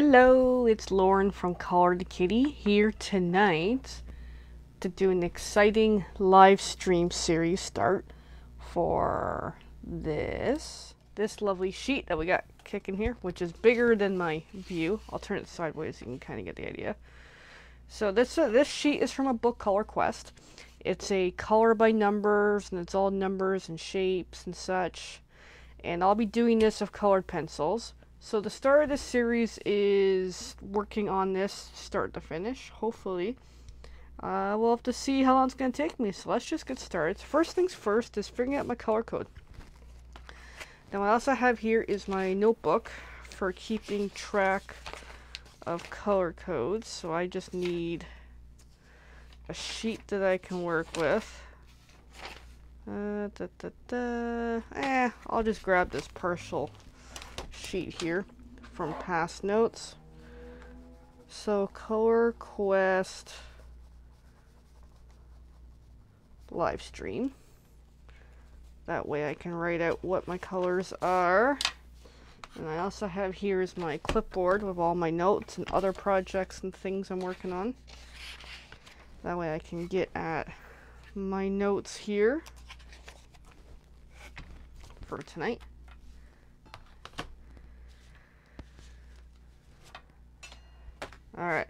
Hello, it's Lauren from Color the Kitty here tonight to do an exciting live stream series start for this lovely sheet that we got kicking here, which is bigger than my view. I'll turn it sideways so you can kind of get the idea. So this sheet is from a book, Color Quest. It's a color by numbers, and it's all numbers and shapes and such. And I'll be doing this with colored pencils. So the start of this series is working on this start to finish, hopefully. We'll have to see how long it's going to take me, so let's just get started. First things first is figuring out my color code. Now what else I have here is my notebook for keeping track of color codes. So I just need a sheet that I can work with. I'll just grab this partial sheet here from past notes. So Color Quest live stream. That way I can write out what my colors are. And I also have here is my clipboard with all my notes and other projects and things I'm working on. That way I can get at my notes here for tonight. Alright,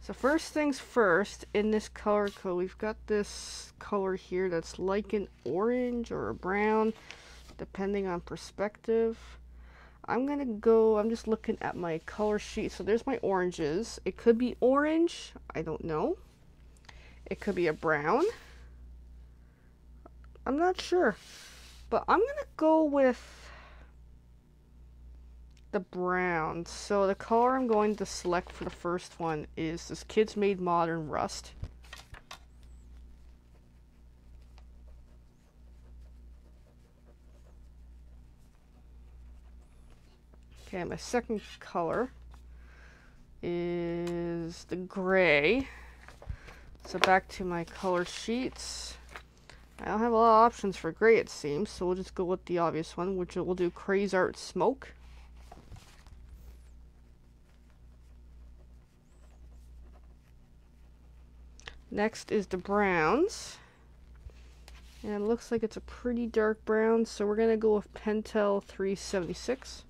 so first things first, in this color code, we've got this color here that's like an orange or a brown, depending on perspective. I'm just looking at my color sheet. So there's my oranges. It could be orange, I don't know. It could be a brown. I'm not sure. But I'm gonna go with the brown. So the color I'm going to select for the first one is this Kids Made Modern Rust. Okay, my second color is the gray. So back to my color sheets. I don't have a lot of options for gray, it seems, so we'll just go with the obvious one, which we'll do Crazy Art Smoke. Next is the browns. And it looks like it's a pretty dark brown, so we're going to go with Pentel 376.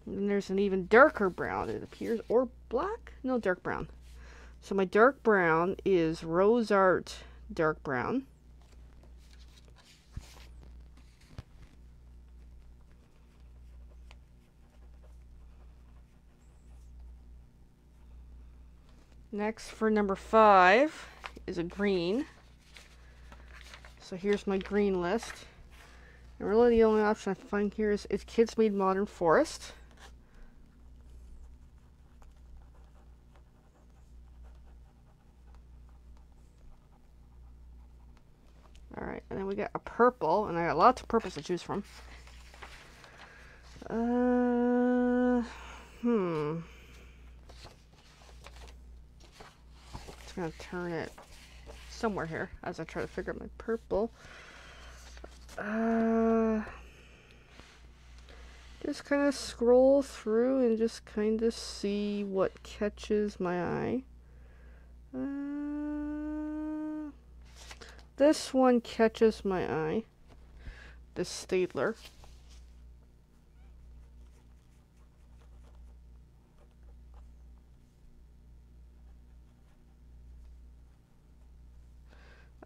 And there's an even darker brown, it appears, or black? No, dark brown. So my dark brown is Rose Art Dark Brown. Next, for number 5, is a green. So here's my green list. And really the only option I find here is Kids Made Modern Forest. Alright, and then we got a purple, and I got lots of purples to choose from. Just gonna turn it somewhere here as I try to figure out my purple. Just kind of scroll through and just kind of see what catches my eye. This one catches my eye. This Stadler.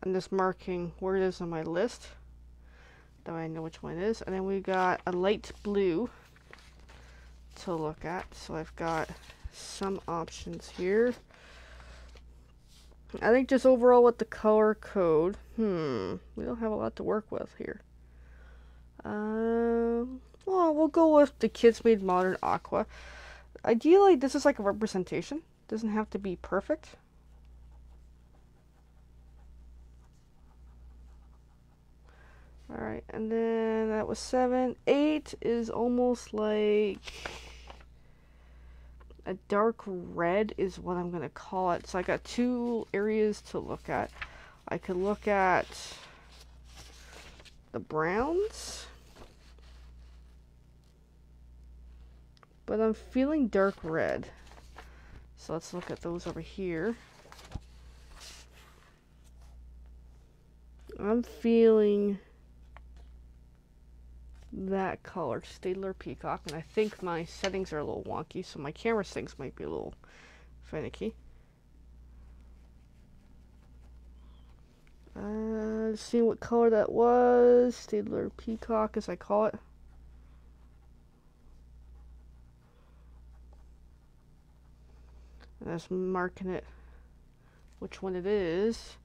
I'm just marking where it is on my list. That way I know which one it is. And then we got a light blue to look at. So I've got some options here. I think just overall with the color code, we don't have a lot to work with here. Well, we'll go with the Kids Made Modern Aqua. Ideally, this is like a representation. Doesn't have to be perfect. Alright, and then that was 7. 8 is almost like a dark red is what I'm going to call it. So I got 2 areas to look at. I could look at the browns but I'm feeling dark red. So let's look at those over here. I'm feeling that color, Stadler Peacock, and I think my settings are a little wonky, so my camera settings might be a little finicky. See what color that was. Stadler Peacock, as I call it. And that's marking it, which one it is.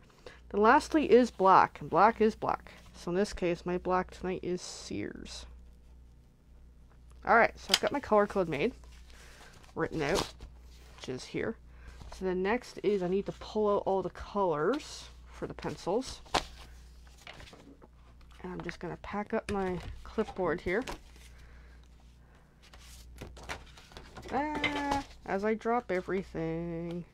Then lastly is black, and black is black. So in this case, my black tonight is Sears. Alright, so I've got my color code made, written out, which is here. So the next is I need to pull out all the colors for the pencils. And I'm just going to pack up my clipboard here. As I drop everything.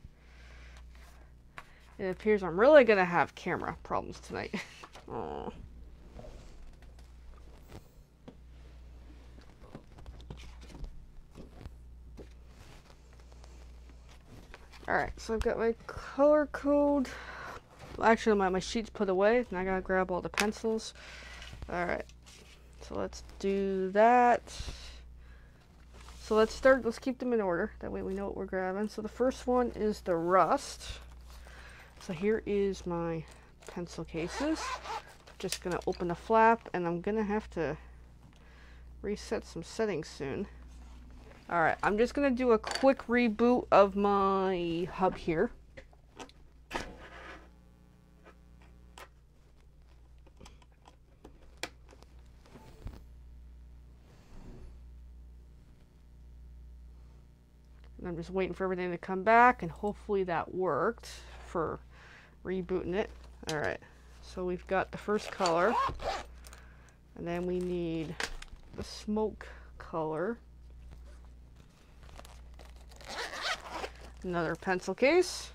It appears I'm really going to have camera problems tonight. Aww. Alright, so I've got my color code. Well, actually, my sheet's put away, and I gotta grab all the pencils. Alright, so let's do that. So let's keep them in order. That way we know what we're grabbing. So the first one is the Rust. So here is my pencil cases. Just gonna open the flap, and I'm gonna have to reset some settings soon. Alright, I'm just going to do a quick reboot of my hub here. And I'm just waiting for everything to come back, and hopefully that worked for rebooting it. Alright, so we've got the first color, and then we need the smoke color. Another pencil case,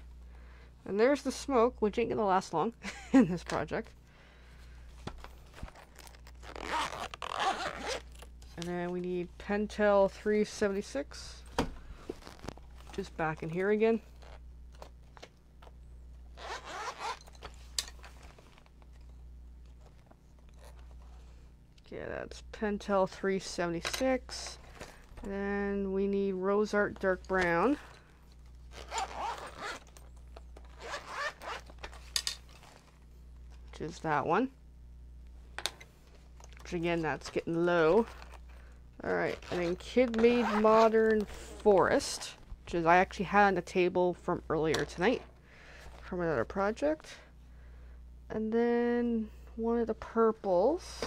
and there's the smoke, which ain't gonna last long in this project. And then we need Pentel 376, just back in here again. Okay, that's Pentel 376. And then we need Rose Art Dark Brown. Is that one, which again, that's getting low. Alright, and then Kid Made Modern Forest, which is I actually had on the table from earlier tonight from another project. And then one of the purples,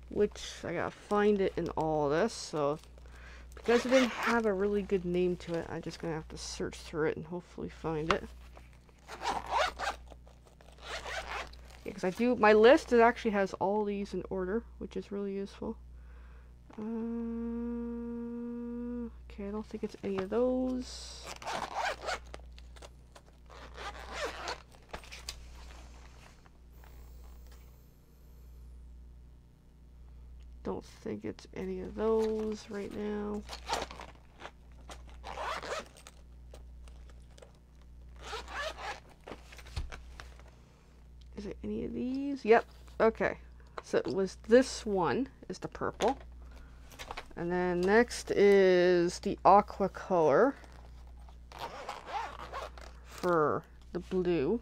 which I gotta find it in all this, so because it didn't have a really good name to it, I'm just going to have to search through it and hopefully find it. Because my list, it actually has all these in order, which is really useful. Okay, I don't think it's any of those. Don't think it's any of those right now. Is it any of these? Yep. Okay. So it was this one is the purple. And then next is the aqua color for the blue.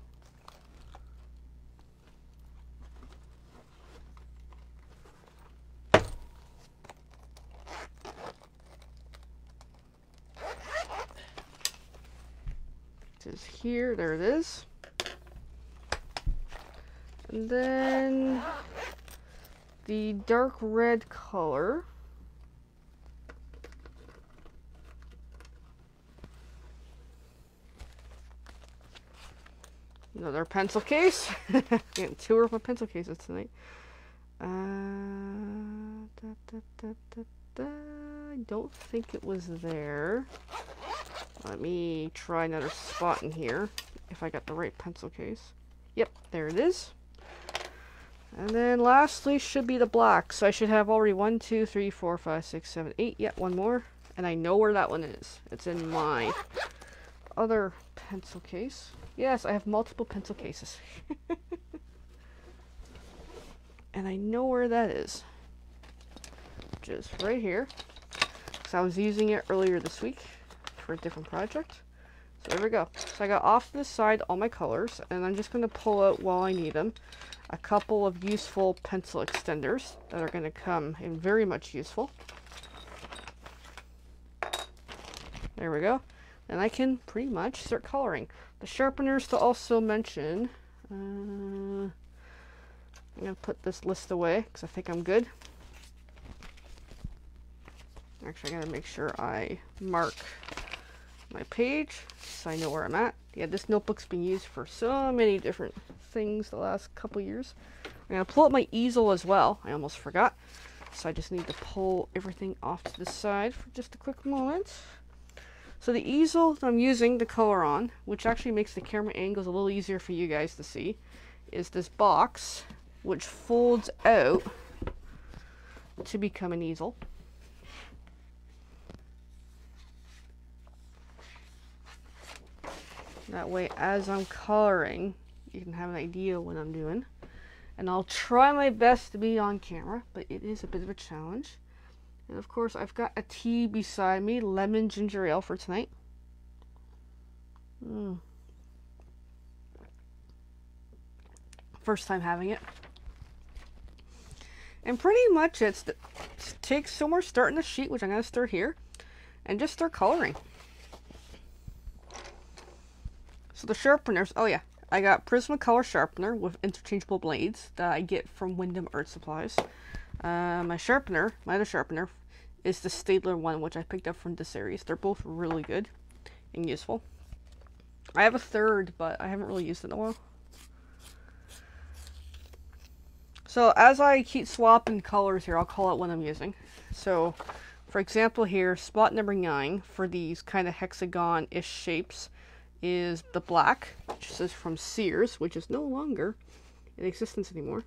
Is here, there it is. And then the dark red color. Another pencil case. Getting two of my pencil cases tonight. I don't think it was there. Let me try another spot in here, if I got the right pencil case. Yep, there it is. And then lastly should be the black. So I should have already 1, 2, 3, 4, 5, 6, 7, 8. Yeah, one more. And I know where that one is. It's in my other pencil case. Yes, I have multiple pencil cases. And I know where that is. Just right here. Because I was using it earlier this week for a different project. So there we go. So I got off to the side all my colors, and I'm just going to pull out while I need them a couple of useful pencil extenders that are going to come in very much useful. There we go. And I can pretty much start coloring. The sharpeners to also mention, I'm going to put this list away because I think I'm good. Actually, I got to make sure I mark my page so I know where I'm at. Yeah, this notebook's been used for so many different things the last couple years. I'm going to pull up my easel as well. I almost forgot. So I just need to pull everything off to the side for just a quick moment. So the easel that I'm using to color on, which actually makes the camera angles a little easier for you guys to see, is this box, which folds out to become an easel. That way, as I'm coloring, you can have an idea what I'm doing. And I'll try my best to be on camera, but it is a bit of a challenge. And of course, I've got a tea beside me, lemon ginger ale for tonight. First time having it. And pretty much it's take somewhere, start in the sheet, which I'm going to start here, and just start coloring. So the sharpeners, oh yeah, I got Prismacolor sharpener with interchangeable blades that I get from Wyndham Art Supplies. My sharpener, my other sharpener, is the Staedtler one, which I picked up from the series. They're both really good and useful. I have a third, but I haven't really used it in a while. So as I keep swapping colors here, I'll call out what I'm using. So, for example here, spot number 9 for these kind of hexagon-ish shapes is the black, which is from Sears, which is no longer in existence anymore.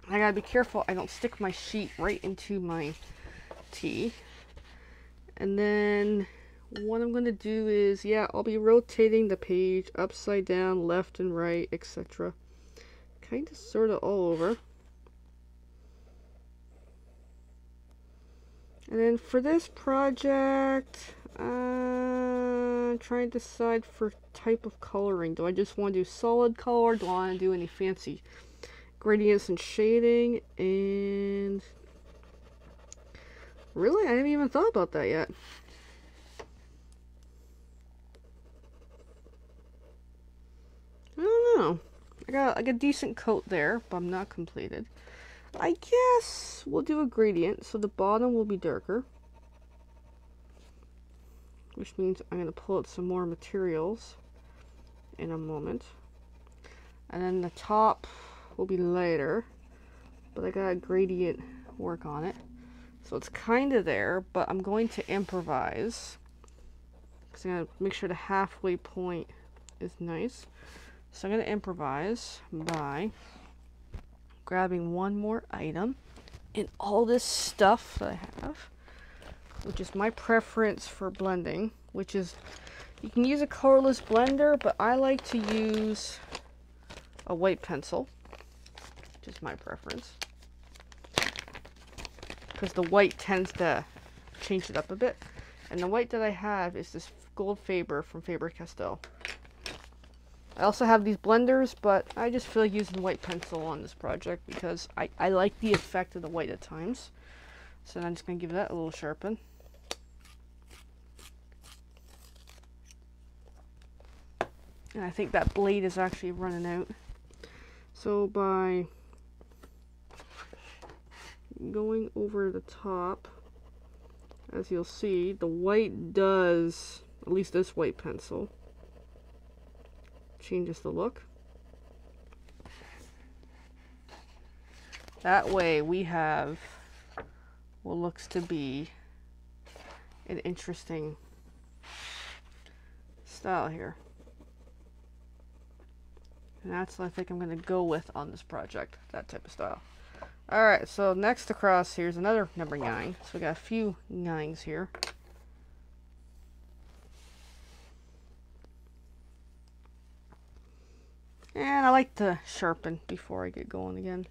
I gotta be careful I don't stick my sheet right into my tea. And then what I'm gonna do is, yeah, I'll be rotating the page upside down, left and right, etc. Kind of sort of all over. And then for this project, trying to decide for type of coloring. Do I just want to do solid color? Do I want to do any fancy gradients and shading? And really, I haven't even thought about that yet. I don't know. I got like a decent coat there, but I'm not completed. I guess we'll do a gradient, so the bottom will be darker. Which means I'm going to pull out some more materials in a moment. And then the top will be lighter, but I got a gradient work on it. So it's kind of there, but I'm going to improvise. Because I'm going to make sure the halfway point is nice. So I'm going to improvise by grabbing one more item in all this stuff that I have, which is my preference for blending, which is, you can use a colorless blender, but I like to use a white pencil, which is my preference, because the white tends to change it up a bit. And the white that I have is this Gold Faber from Faber-Castell. I also have these blenders, but I just feel like using white pencil on this project because I like the effect of the white at times. So I'm just going to give that a little sharpen. And I think that blade is actually running out. So by going over the top, as you'll see, the white does, at least this white pencil, changes the look. That way we have what looks to be an interesting style here. And that's what I think I'm going to go with on this project, that type of style. Alright, so next across here's another number 9. So we got a few 9s here. And I like to sharpen before I get going again.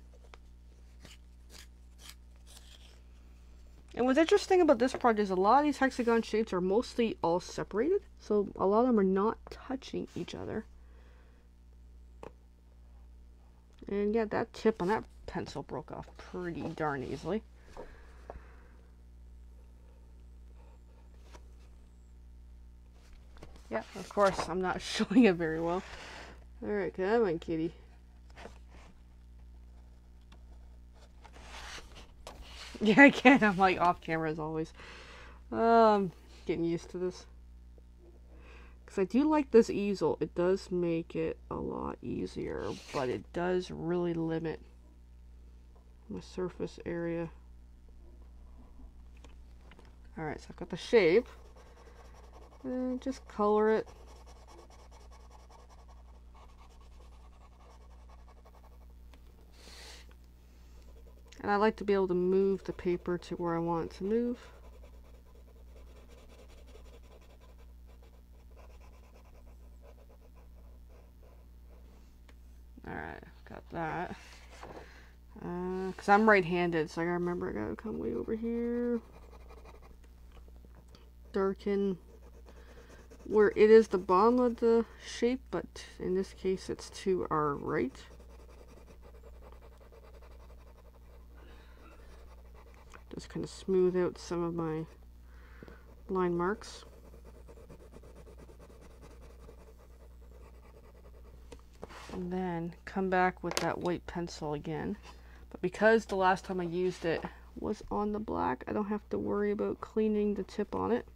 And what's interesting about this project is a lot of these hexagon shapes are mostly all separated. So a lot of them are not touching each other. And yeah, that tip on that pencil broke off pretty darn easily. Yeah, of course, I'm not showing it very well. Alright, come on, kitty. Yeah, I can. I'm like off camera as always. Getting used to this. Because I do like this easel. It does make it a lot easier, but it does really limit my surface area. Alright, so I've got the shape. And just color it. And I like to be able to move the paper to where I want it to move. Alright, got that. Because I'm right-handed, so I gotta remember I gotta come way over here. Darken where it is the bottom of the shape, but in this case it's to our right. Just kind of smooth out some of my line marks. And then come back with that white pencil again. But because the last time I used it was on the black, I don't have to worry about cleaning the tip on it.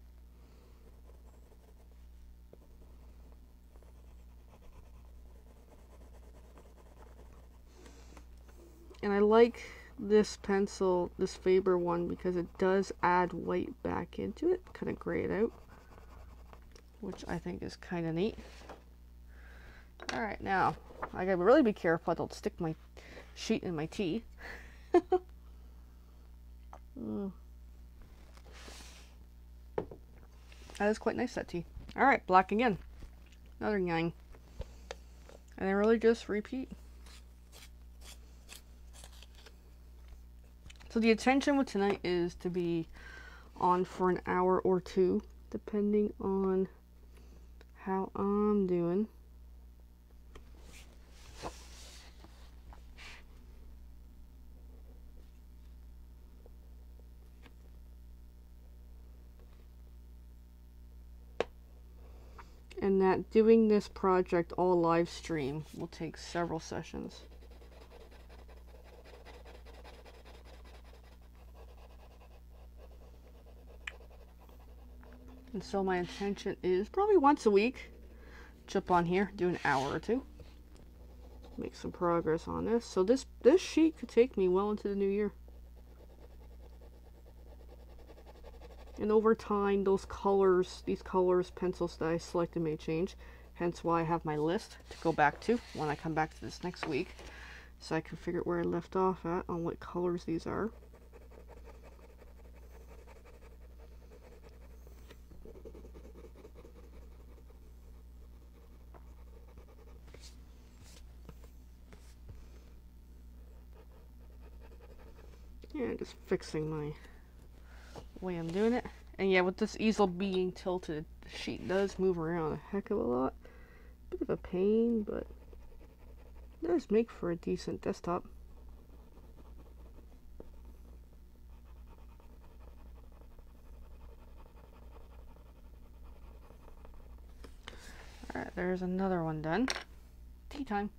And I like this pencil, this Faber one, because it does add white back into it, kind of gray it out, which I think is kind of neat. Alright, now I gotta really be careful I don't stick my sheet in my tea. That is quite nice, that tea. Alright, black again. Another 9. And then really just repeat. So the intention with tonight is to be on for an hour or 2, depending on how I'm doing. And that doing this project all live stream will take several sessions. And so my intention is probably once a week, jump on here, do an hour or 2, make some progress on this. So this sheet could take me well into the new year. And over time, these colors, pencils that I selected may change. Hence why I have my list to go back to when I come back to this next week. So I can figure out where I left off at on what colors these are. Yeah, just fixing my way I'm doing it. And yeah, with this easel being tilted, the sheet does move around a heck of a lot. Bit of a pain, but it does make for a decent desktop. Alright, there's another one done. Tea time.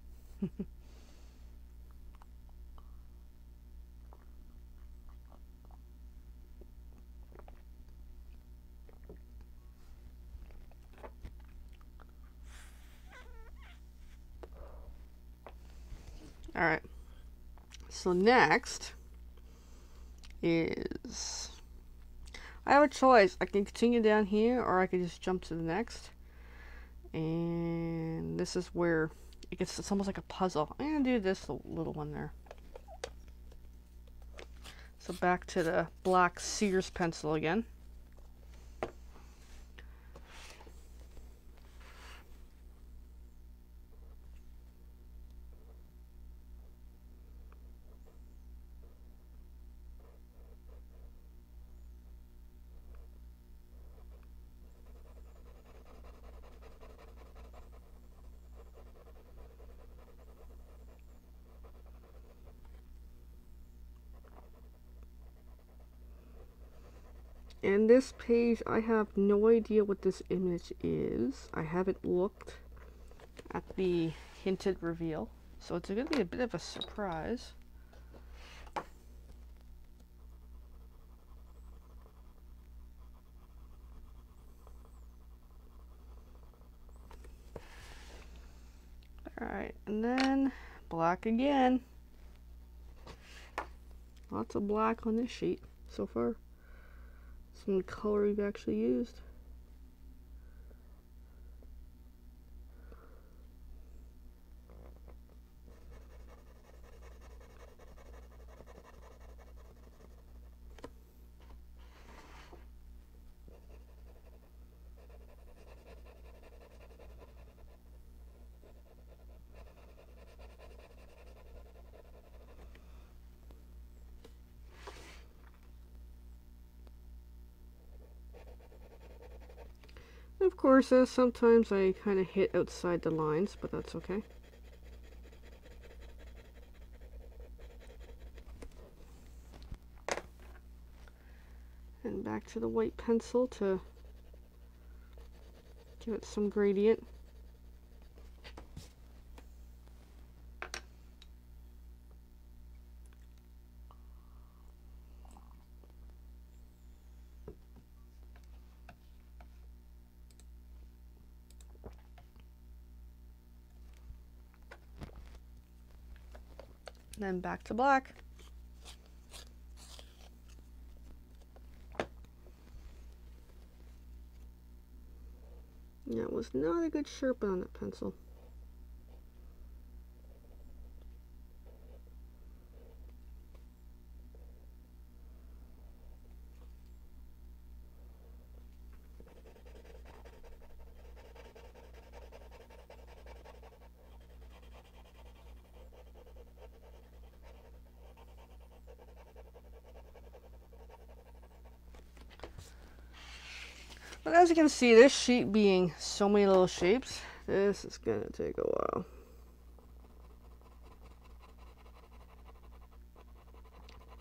Alright, so next is, I have a choice. I can continue down here or I can just jump to the next. And this is where It's almost like a puzzle. I'm gonna do this little one there. So back to the black Sears pencil again. And this page, I have no idea what this image is. I haven't looked at the hinted reveal, so it's going to be a bit of a surprise. Alright, and then black again. Lots of black on this sheet so far. Some color we've actually used. Of course, sometimes I kind of hit outside the lines, but that's okay. And back to the white pencil to give it some gradient. Then back to black. That was not a good sharpen on that pencil. But as you can see, this sheet being so many little shapes, this is going to take a while.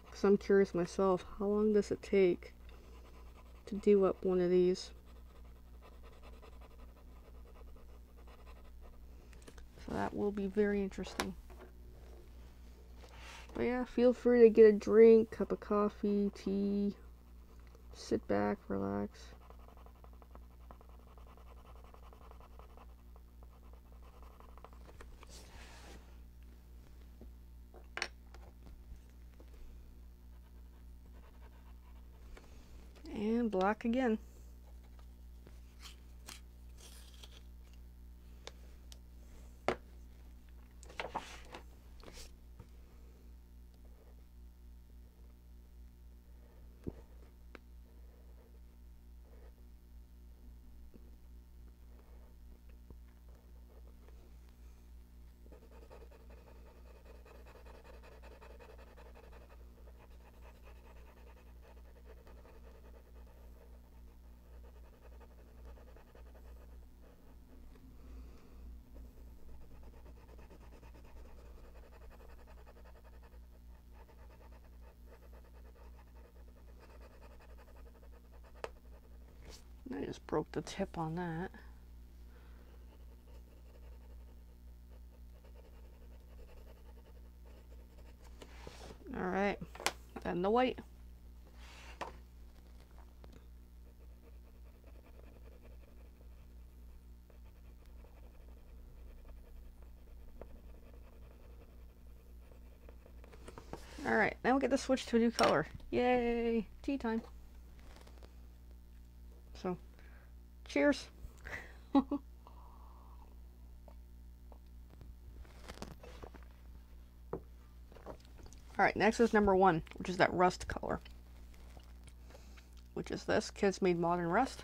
Because I'm curious myself, how long does it take to do up one of these? So that will be very interesting. But yeah, feel free to get a drink, cup of coffee, tea, sit back, relax. And black again. I just broke the tip on that. Alright, then the white. Alright, now we get to switch to a new color. Yay! Tea time. So, cheers! Alright, next is number 1, which is that rust color. Which is this, Kids Made Modern Rust.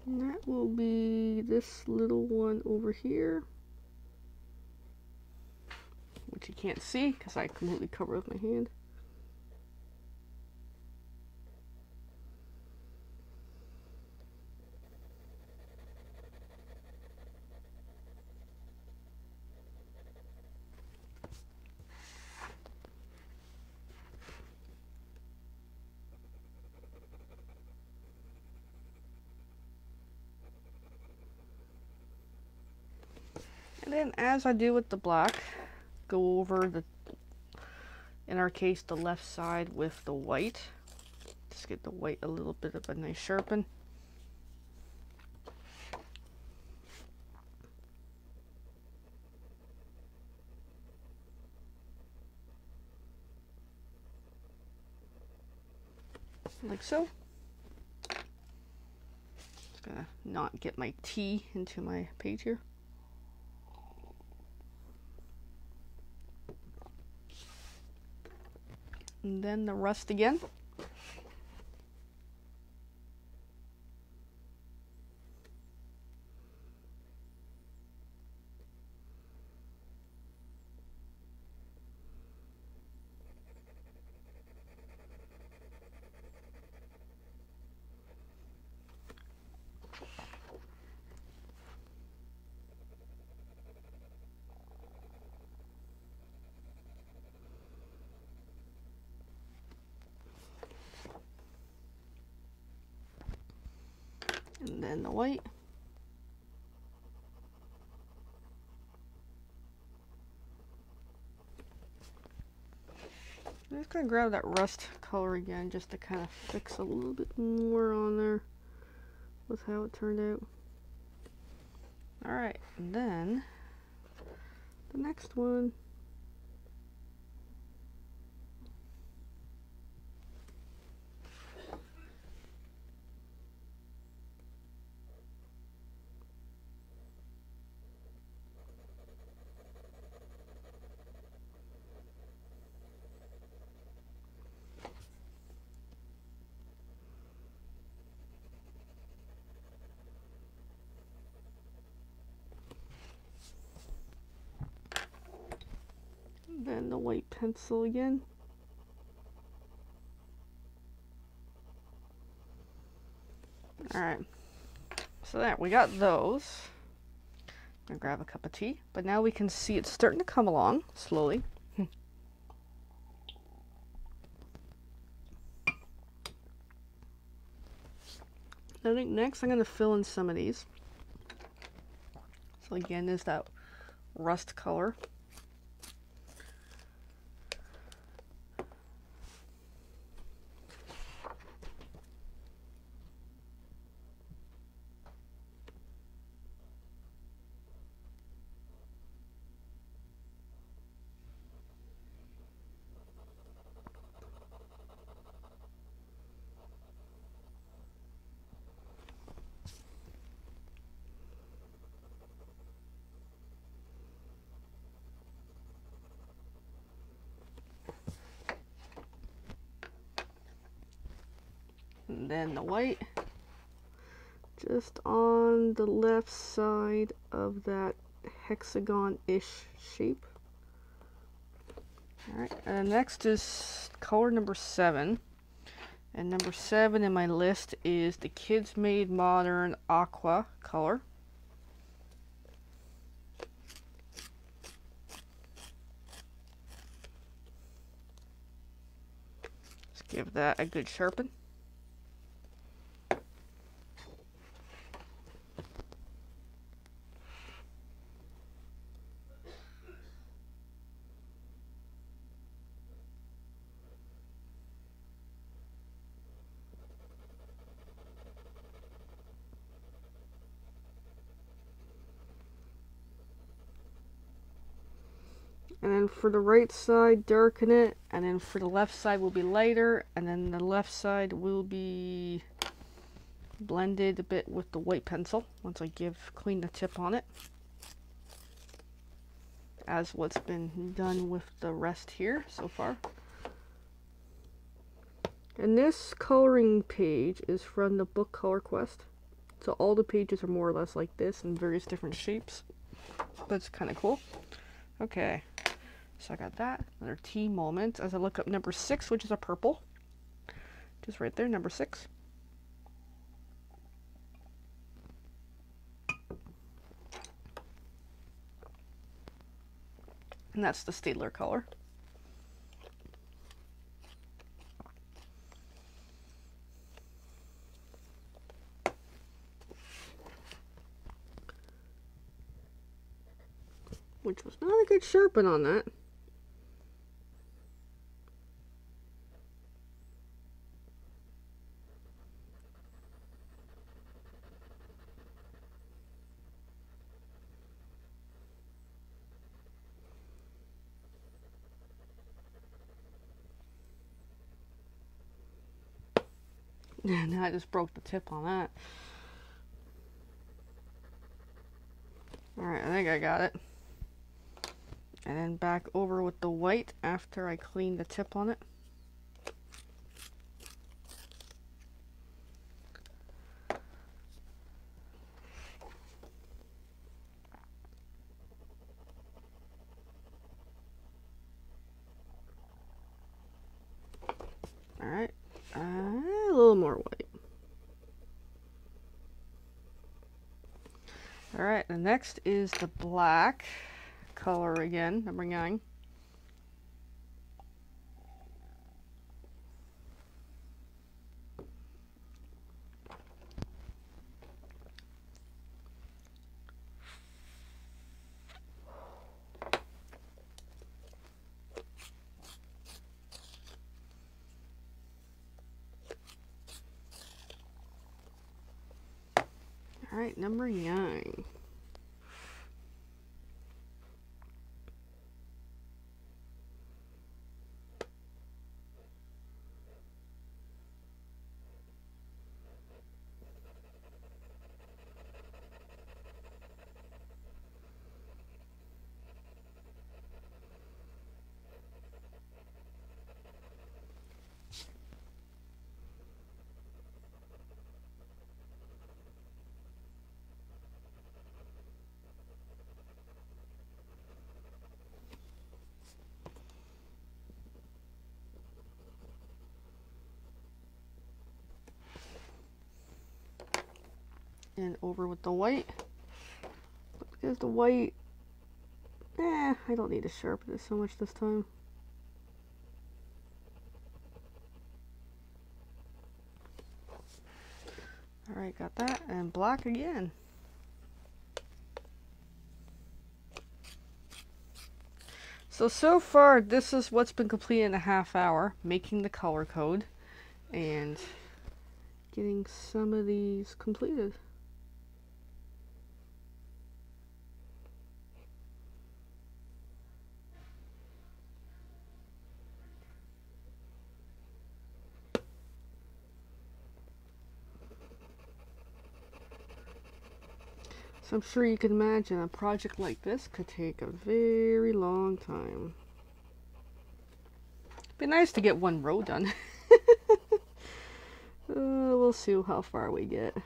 And that will be this little one over here, which you can't see because I completely cover it with my hand. And then, as I do with the black, go over the, in our case, the left side with the white. Just get the white a little bit of a nice sharpen. Like so. Just gonna not get my T into my page here. And then the rust again. And then the white. I'm just gonna grab that rust color again just to kind of fix a little bit more on there with how it turned out. Alright, and then the next one. Then the white pencil again. Alright, so there, we got those. I'm gonna grab a cup of tea, but now we can see it's starting to come along slowly. I think next I'm gonna fill in some of these. So again, there's that rust color. And then the white, just on the left side of that hexagon-ish shape. Alright, and next is color number 7. And number 7 in my list is the Kids Made Modern Aqua color. Let's give that a good sharpen. And then for the right side, darken it. And then for the left side will be lighter. And then the left side will be blended a bit with the white pencil once I clean the tip on it. As what's been done with the rest here so far. And this coloring page is from the book Color Quest. So all the pages are more or less like this in various different shapes. That's kind of cool. Okay, so I got that. Another T moment as I look up number 6, which is a purple. Just right there, number 6. And that's the Staedtler color. Which was not a good sharpen on that. Now I just broke the tip on that. Alright, I think I got it. And then back over with the white after I clean the tip on it. Alright, a little more white. Alright, the next is the black color again, number 9. Alright, number 9. And over with the white. But because the white, I don't need to sharpen it so much this time. Alright, got that. And black again. So far, this is what's been completed in a half hour. Making the color code. And getting some of these completed. So I'm sure you can imagine a project like this could take a very long time. It'd be nice to get one row done. We'll see how far we get.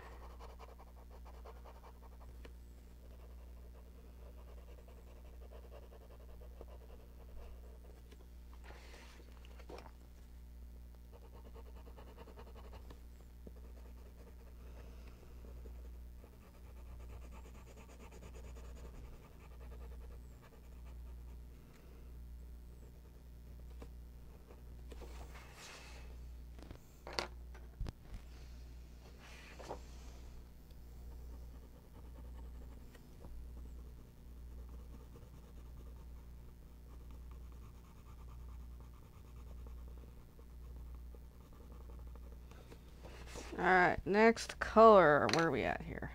Alright, next color. Where are we at here?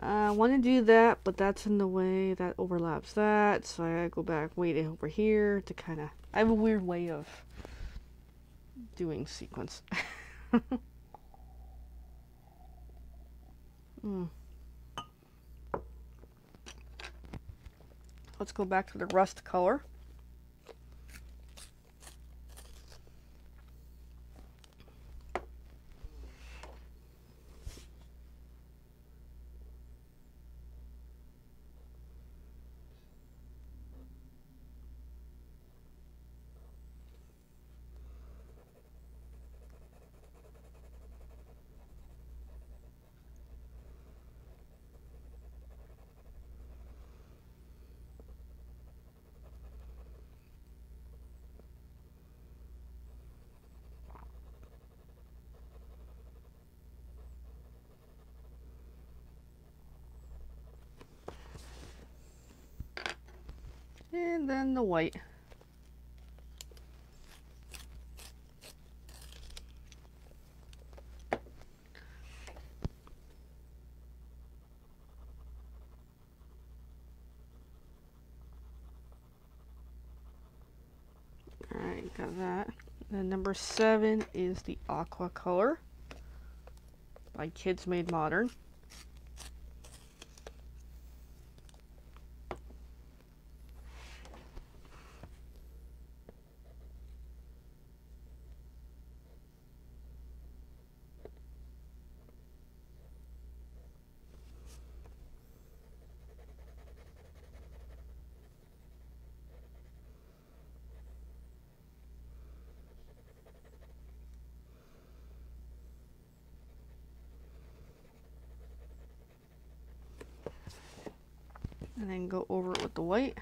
I want to do that, but that's in the way. That overlaps that. So I gotta go back way over here to kind of... I have a weird way of doing sequence. Let's go back to the rust color. And then the white. Alright, got that. Then number 7 is the aqua color by Kids Made Modern. And then go over it with the white.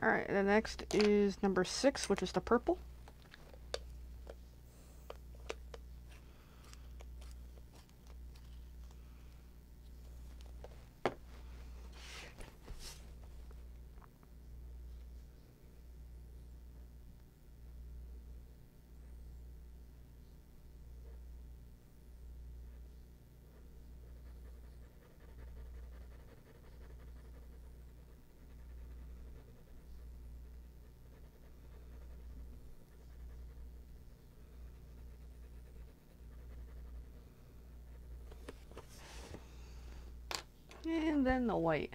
Alright, the next is number 6, which is the purple. And then the white.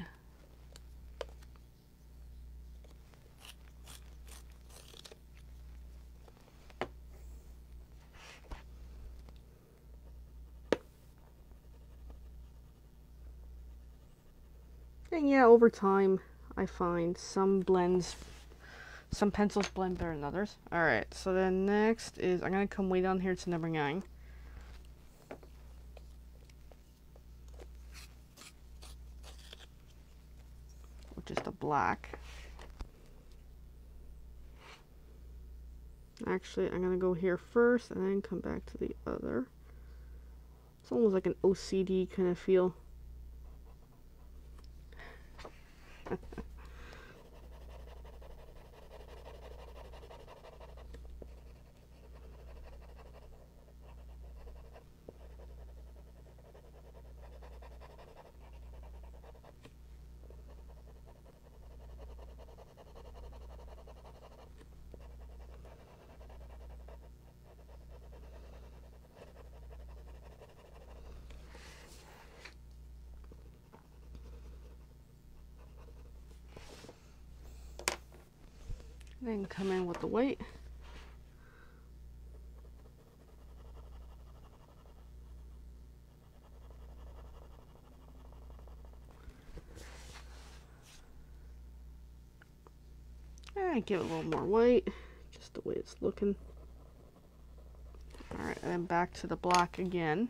And yeah, over time, I find some pencils blend better than others. Alright, so then next is, I'm going to come way down here to number 9. Which is the black. Actually, I'm going to go here first and then come back to the other. It's almost like an OCD kind of feel. Then come in with the white. And give it a little more white, just the way it's looking. Alright, and then back to the black again.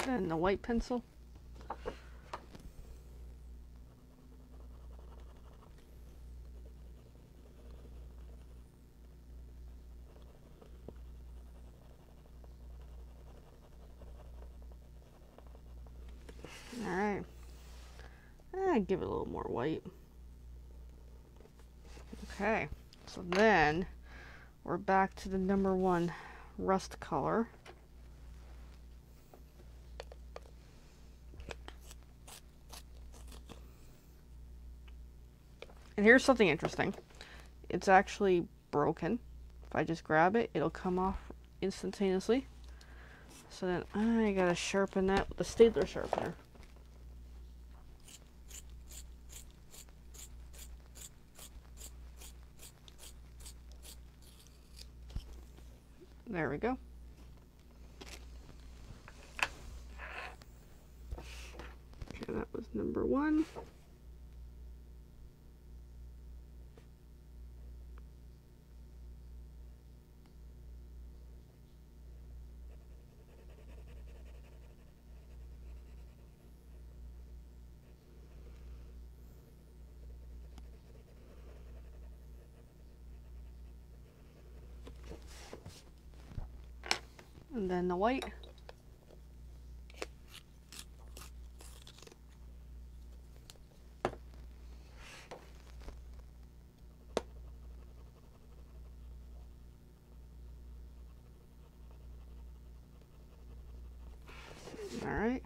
Then the white pencil. Alright. Give it a little more white. Okay. So then we're back to the number 1 rust color. And here's something interesting. It's actually broken. If I just grab it, it'll come off instantaneously. So then I gotta sharpen that with a Staedtler sharpener. There we go. Okay, that was number 1. And then the white. All right.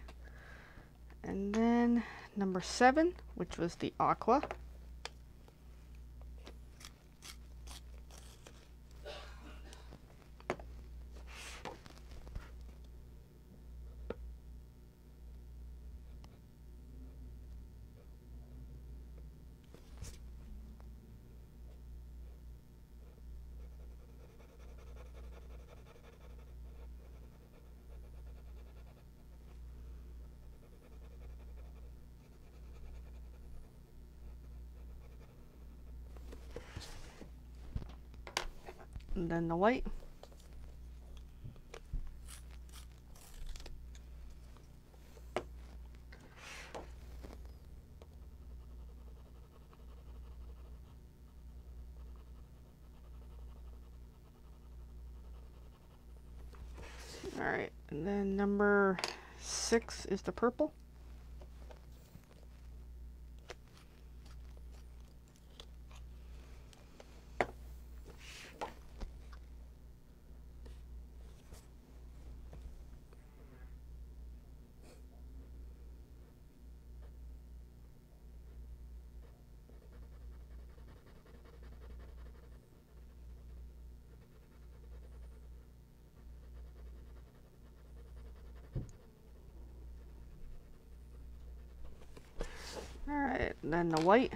And then number 7, which was the aqua. And then the white. All right, and then number 6 is the purple. All right, and then the white.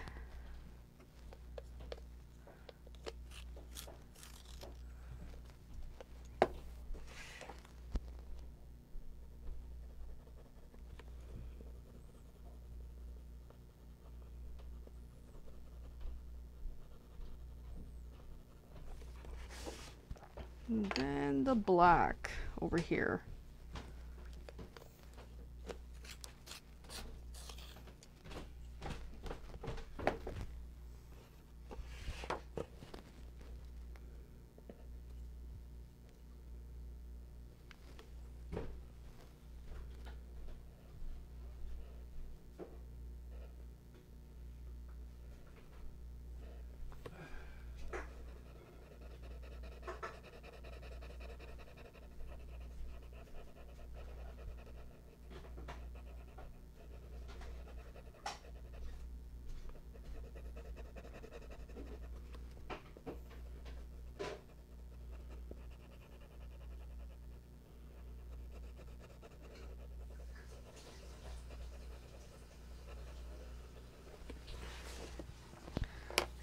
And then the black over here.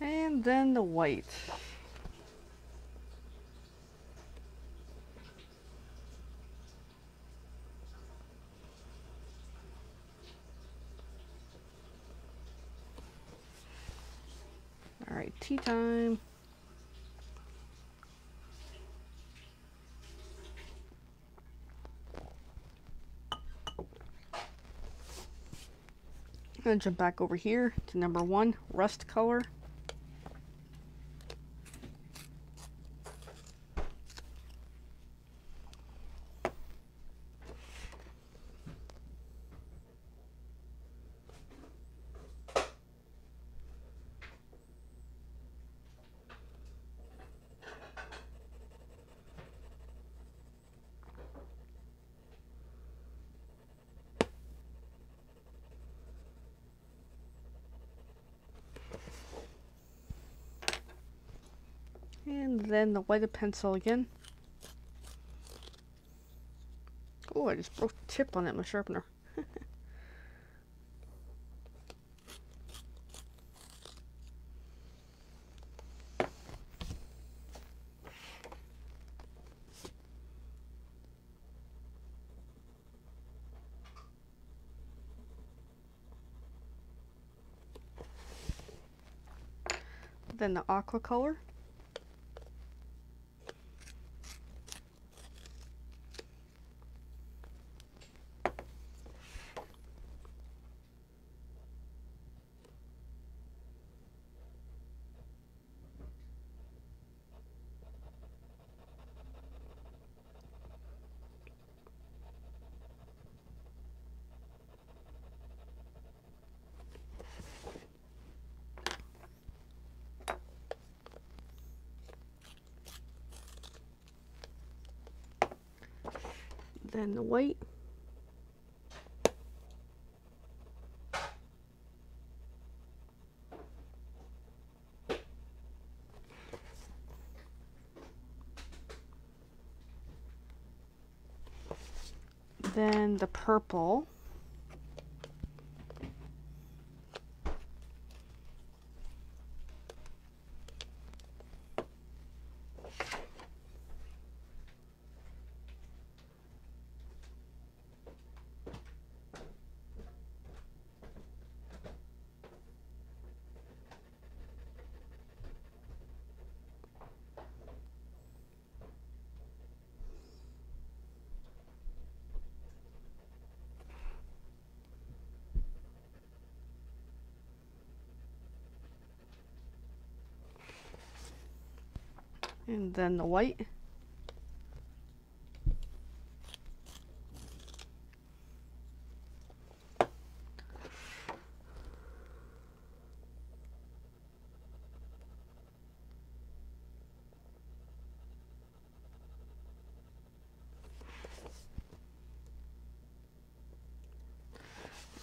And then the white. All right, tea time. I'm going to jump back over here to number 1, rust color. And then the white pencil again. Oh, I just broke the tip on that, my sharpener. Then the aqua color. Then the white. Then the purple. And then the white.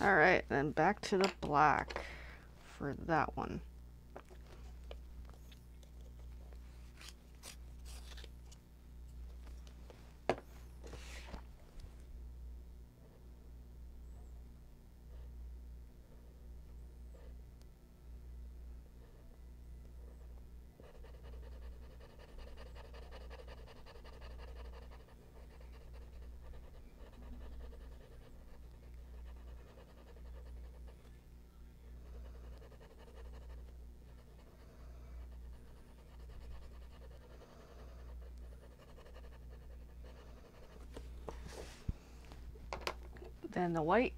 All right, then back to the black for that one. Then the white.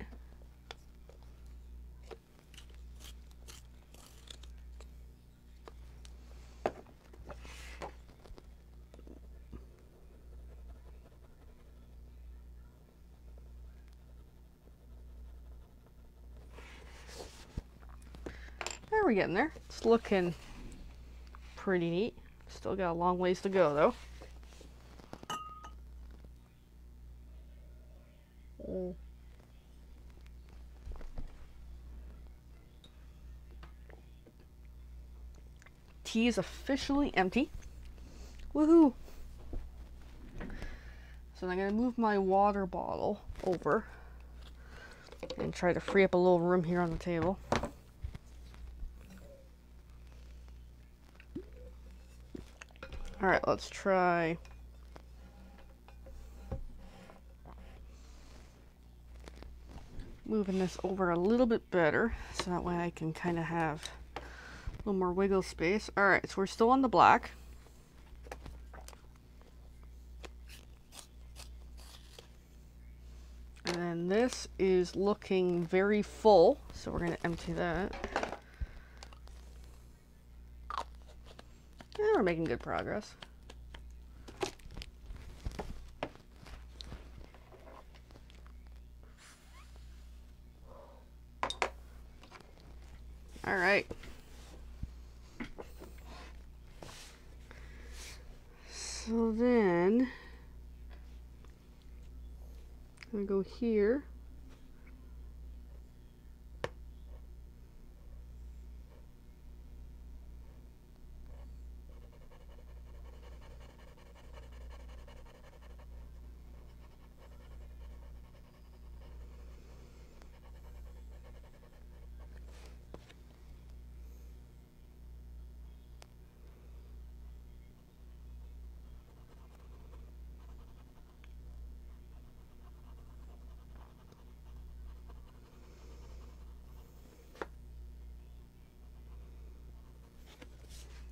There, we're getting there. It's looking pretty neat. Still got a long ways to go though. Oh. Tea is officially empty. Woohoo! So I'm going to move my water bottle over and try to free up a little room here on the table. Alright, let's try moving this over a little bit better so that way I can kind of have a little more wiggle space. Alright, so we're still on the black. And then this is looking very full, so we're going to empty that. Yeah, we're making good progress. All right. So then I'm going to go here.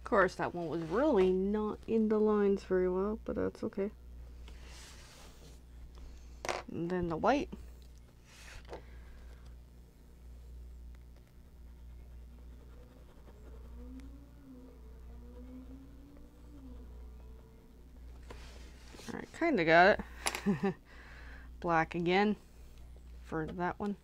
Of course, that one was really not in the lines very well, but that's okay. And then the white. Alright, kinda got it. Black again for that one.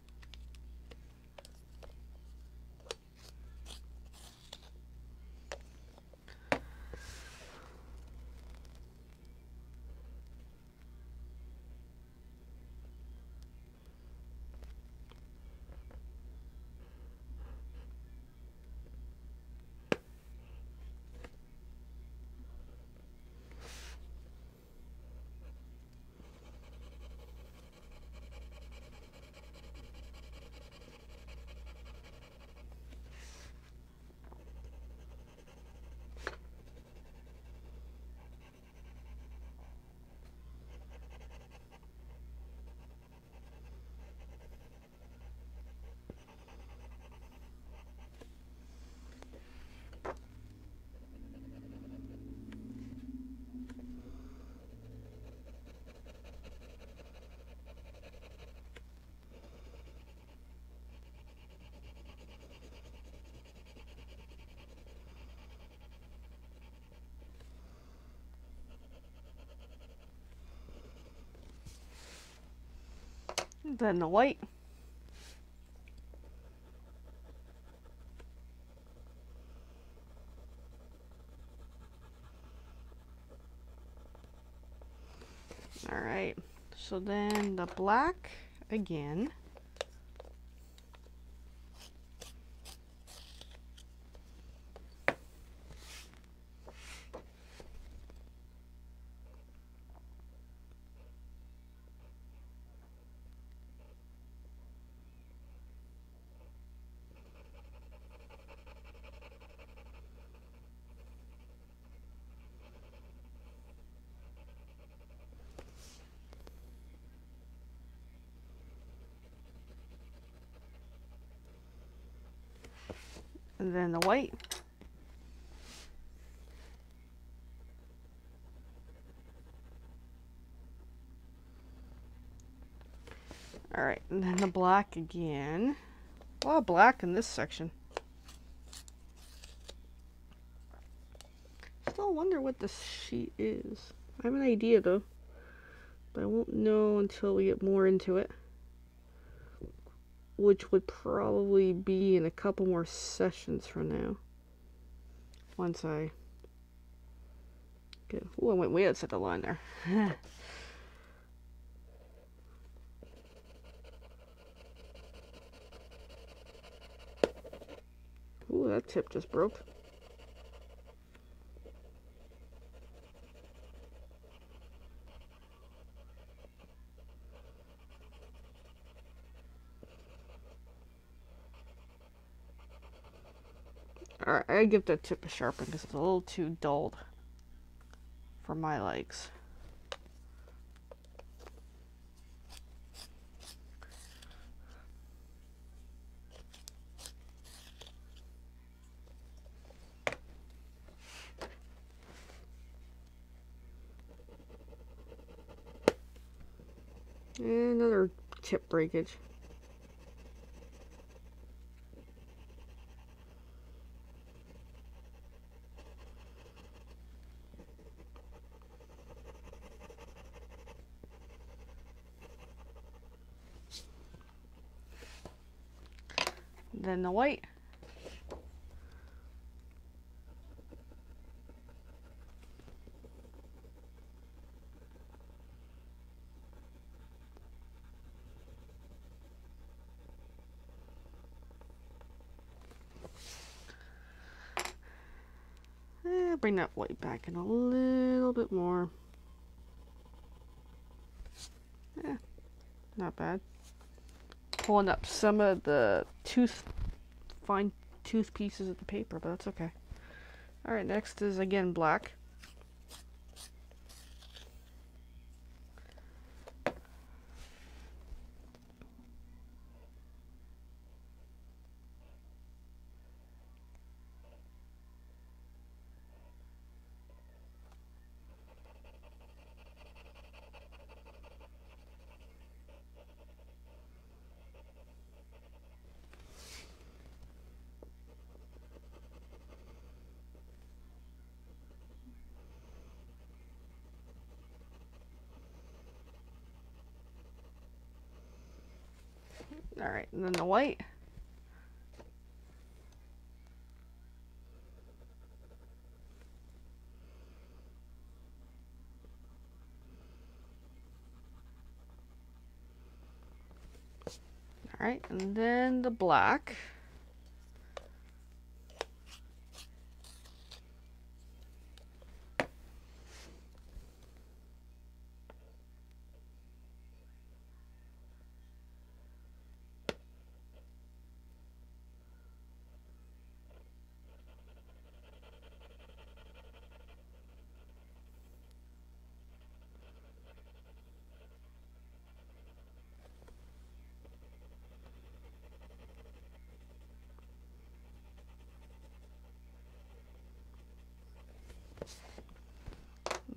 Then the white. Alright, so then the black again. And then the white. Alright, and then the black again. A lot of black in this section. Still wonder what this sheet is. I have an idea though, but I won't know until we get more into it. Which would probably be in a couple more sessions from now. Once I get... Oh, I went way outside the line there. Ooh, that tip just broke. Alright, I give that tip a sharpen because it's a little too dulled for my likes. And another tip breakage. Then the white. Bring that white back in a little bit more. Yeah, not bad. Pulling up some of the fine tooth pieces of the paper, but that's okay. Alright, next is again black. Alright, and then the white. Alright, and then the black.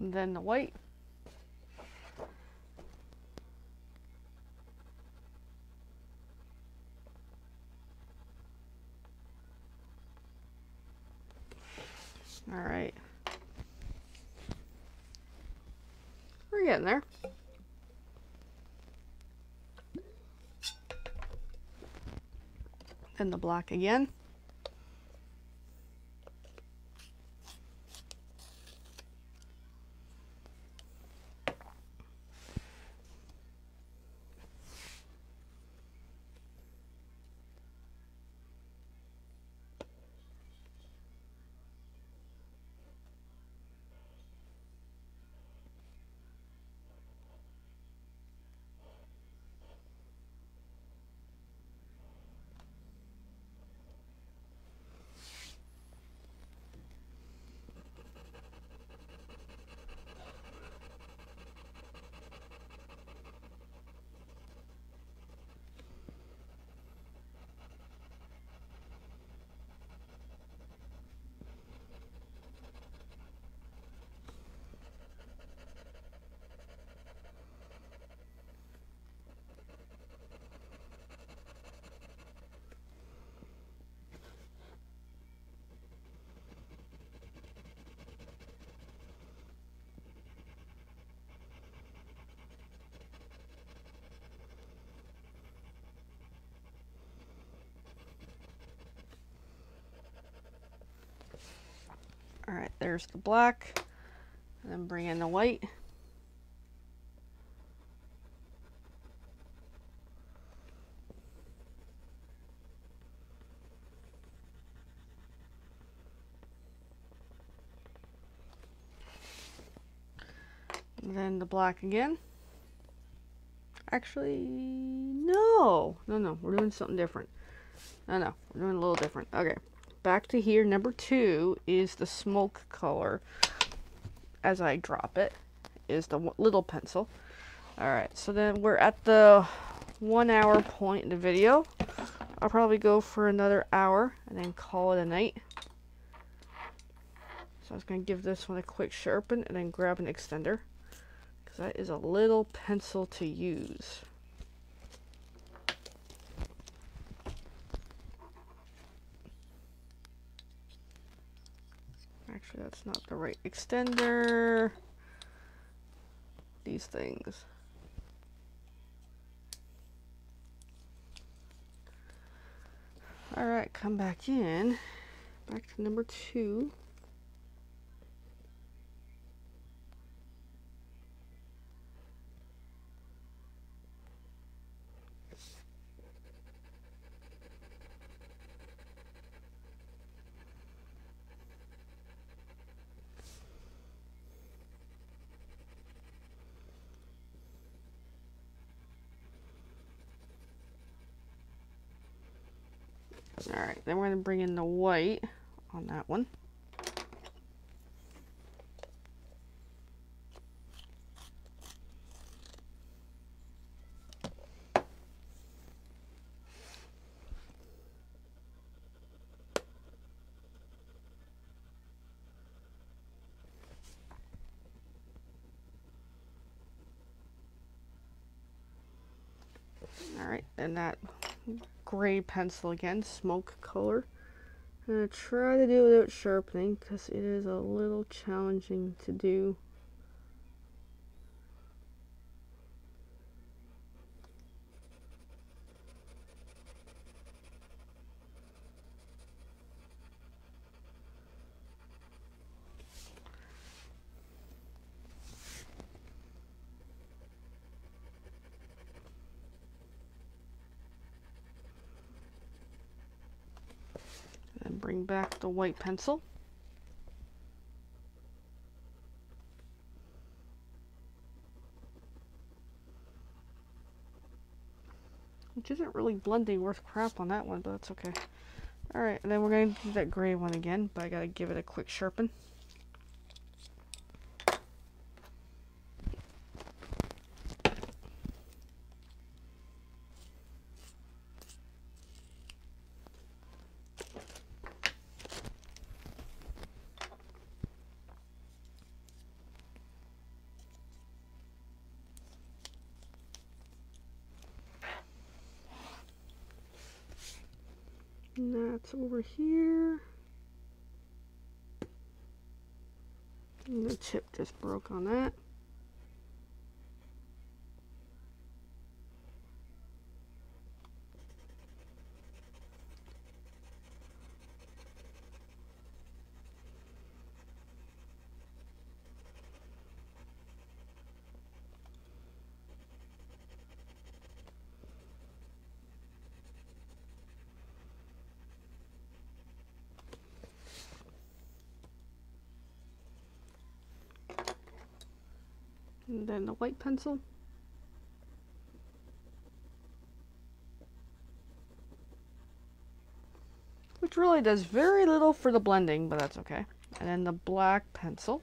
And then the white. All right. We're getting there. And the black again. All right, there's the black. And then bring in the white. And then the black again. Actually, no, we're doing something different. No, we're doing a little different. Okay, back to here. Number 2 is the smoke color. As I drop it, is the little pencil. All right, so then we're at the 1 hour point in the video. I'll probably go for another hour and then call it a night. So I was gonna give this one a quick sharpen and then grab an extender, because that is a little pencil to use. Actually, that's not the right extender. These things. Alright, come back in. Back to number 2. Alright, then we're going to bring in the white on that one. Alright, and that gray pencil again, smoke color. I'm going to try to do it without sharpening because it is a little challenging to do. And bring back the white pencil. Which isn't really blending worth crap on that one, but that's okay. Alright, and then we're going to do that gray one again, but I gotta give it a quick sharpen. And that's over here. And the tip just broke on that. And then the white pencil. Which really does very little for the blending, but that's okay. And then the black pencil.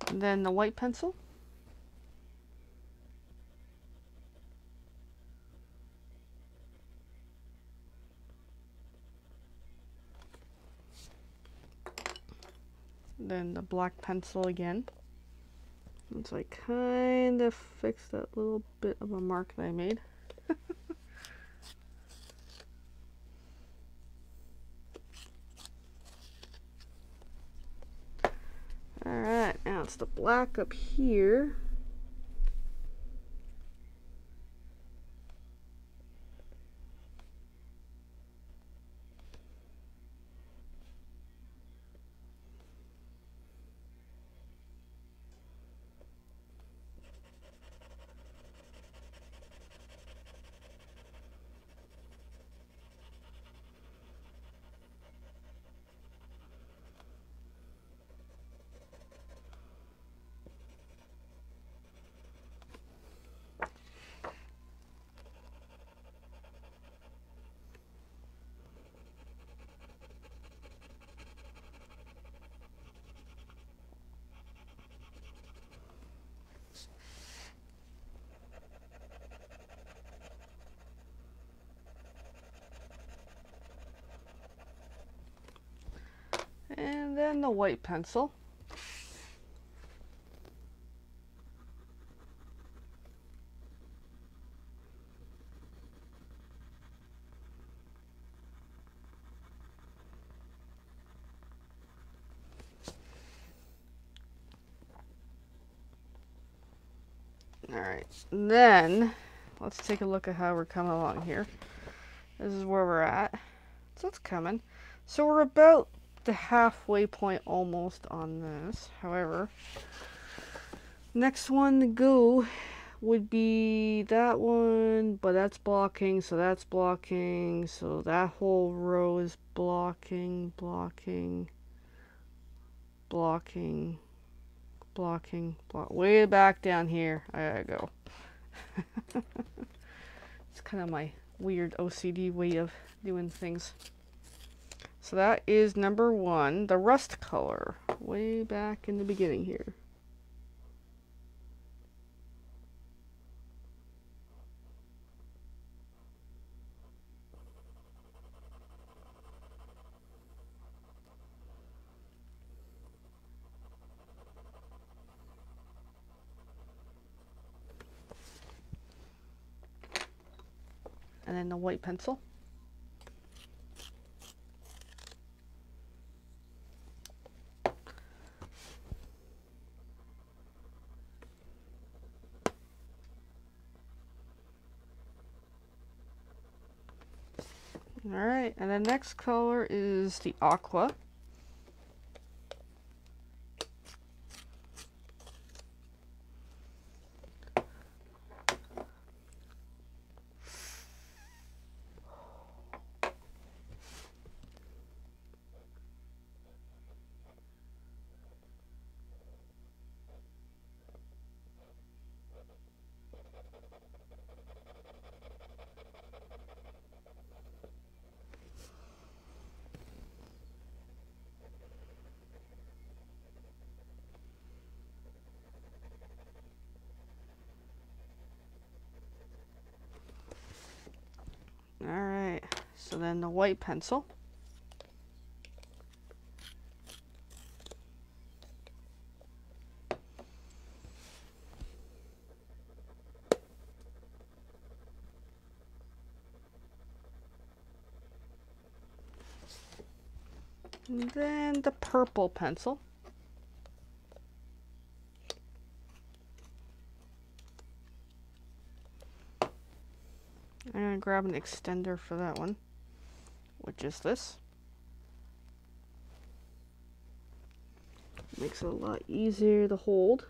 And then the white pencil. Then the black pencil again. And so I kind of fixed that little bit of a mark that I made. Alright, now it's the black up here. And then the white pencil. Alright, then let's take a look at how we're coming along here. This is where we're at. So it's coming. So we're about the halfway point almost on this. However, next one to go would be that one, but that's blocking, so that's blocking, so that whole row is blocking, blocking, blocking, blocking, way back down here. I gotta go. It's kind of my weird OCD way of doing things. So that is number one, the rust color, way back in the beginning here. And then the white pencil. Alright, and the next color is the aqua. Alright, so then the white pencil. And then the purple pencil. I'm going to grab an extender for that one, which is this. Makes it a lot easier to hold.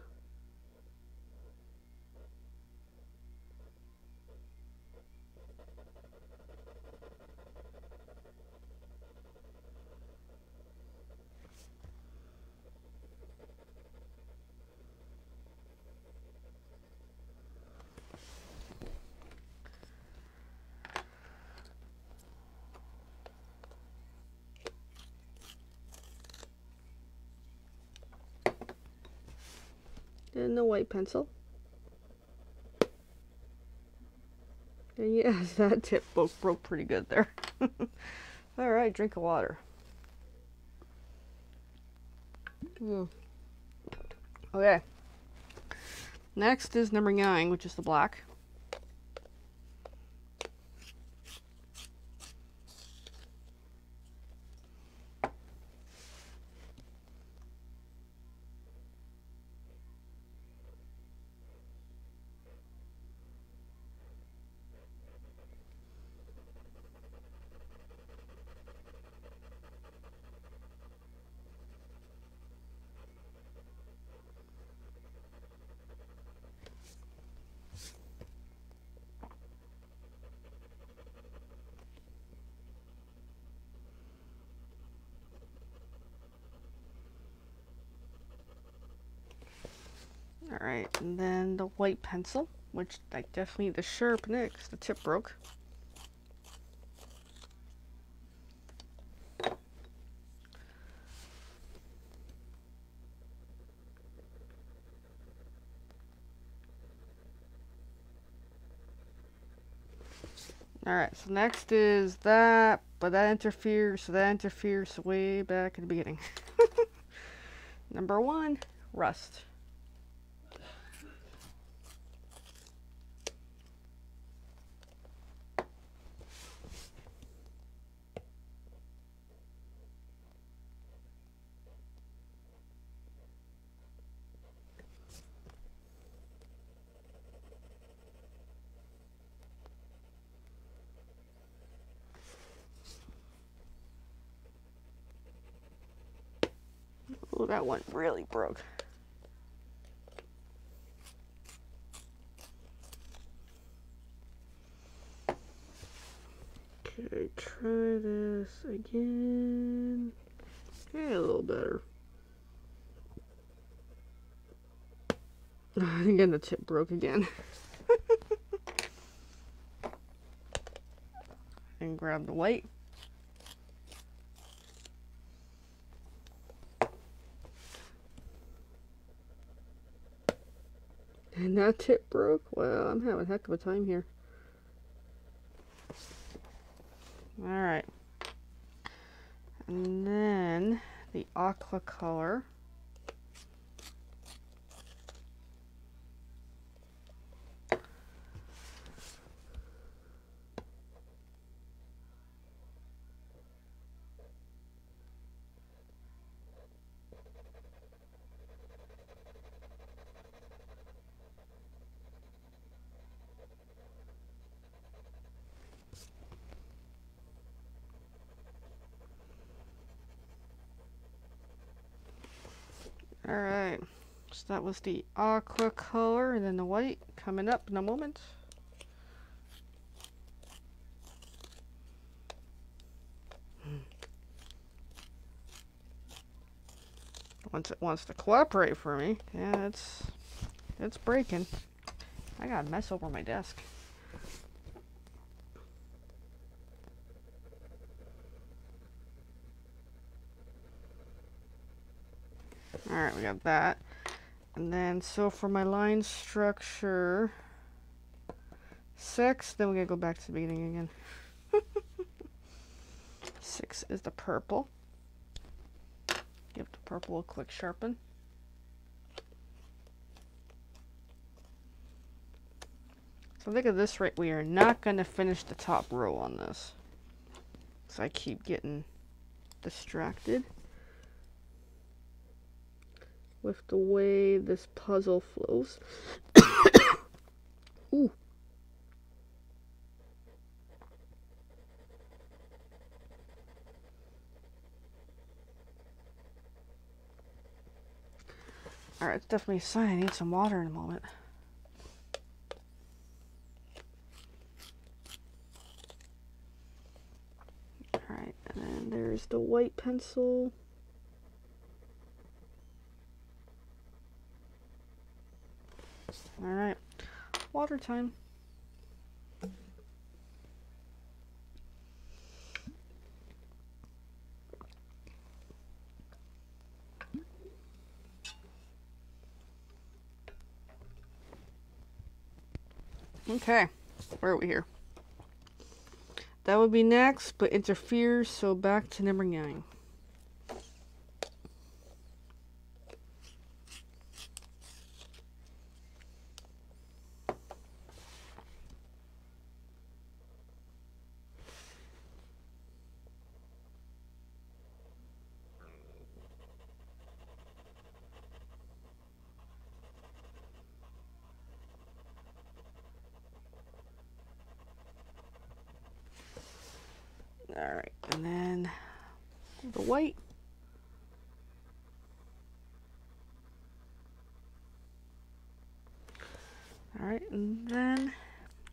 And the white pencil. And yes, that tip broke pretty good there. Alright, drink of water. Okay. Next is number 9, which is the black. Alright, and then the white pencil, which I definitely need to sharpen it because the tip broke. Alright, so next is that, but that interferes, so that interferes way back at the beginning. Number 1, rust. Oh, that one really broke. Okay, try this again. Okay, a little better. Again, the tip broke again. And grab the white. And that tip broke? Well, I'm having a heck of a time here. Alright. And then the aqua color. Alright, so that was the aqua color, and then the white coming up in a moment. Once it wants to cooperate for me, yeah, it's breaking. I got a mess over my desk. Alright, we got that. And then, so for my line structure 6, then we're going to go back to the beginning again. 6 is the purple. Give the purple a quick sharpen. So I think at this rate, we are not going to finish the top row on this. So I keep getting distracted with the way this puzzle flows. Ooh. Alright, it's definitely a sign I need some water in a moment. Alright, and then there's the white pencil. Alright, water time. Okay, where are we here? That would be next, but interferes, so back to number 9. Alright, and then the white. Alright, and then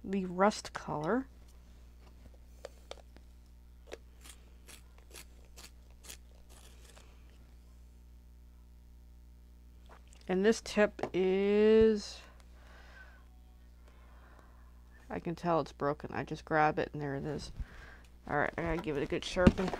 the rust color. And this tip is, I can tell it's broken. I just grab it and there it is. Alright, I gotta give it a good sharpen.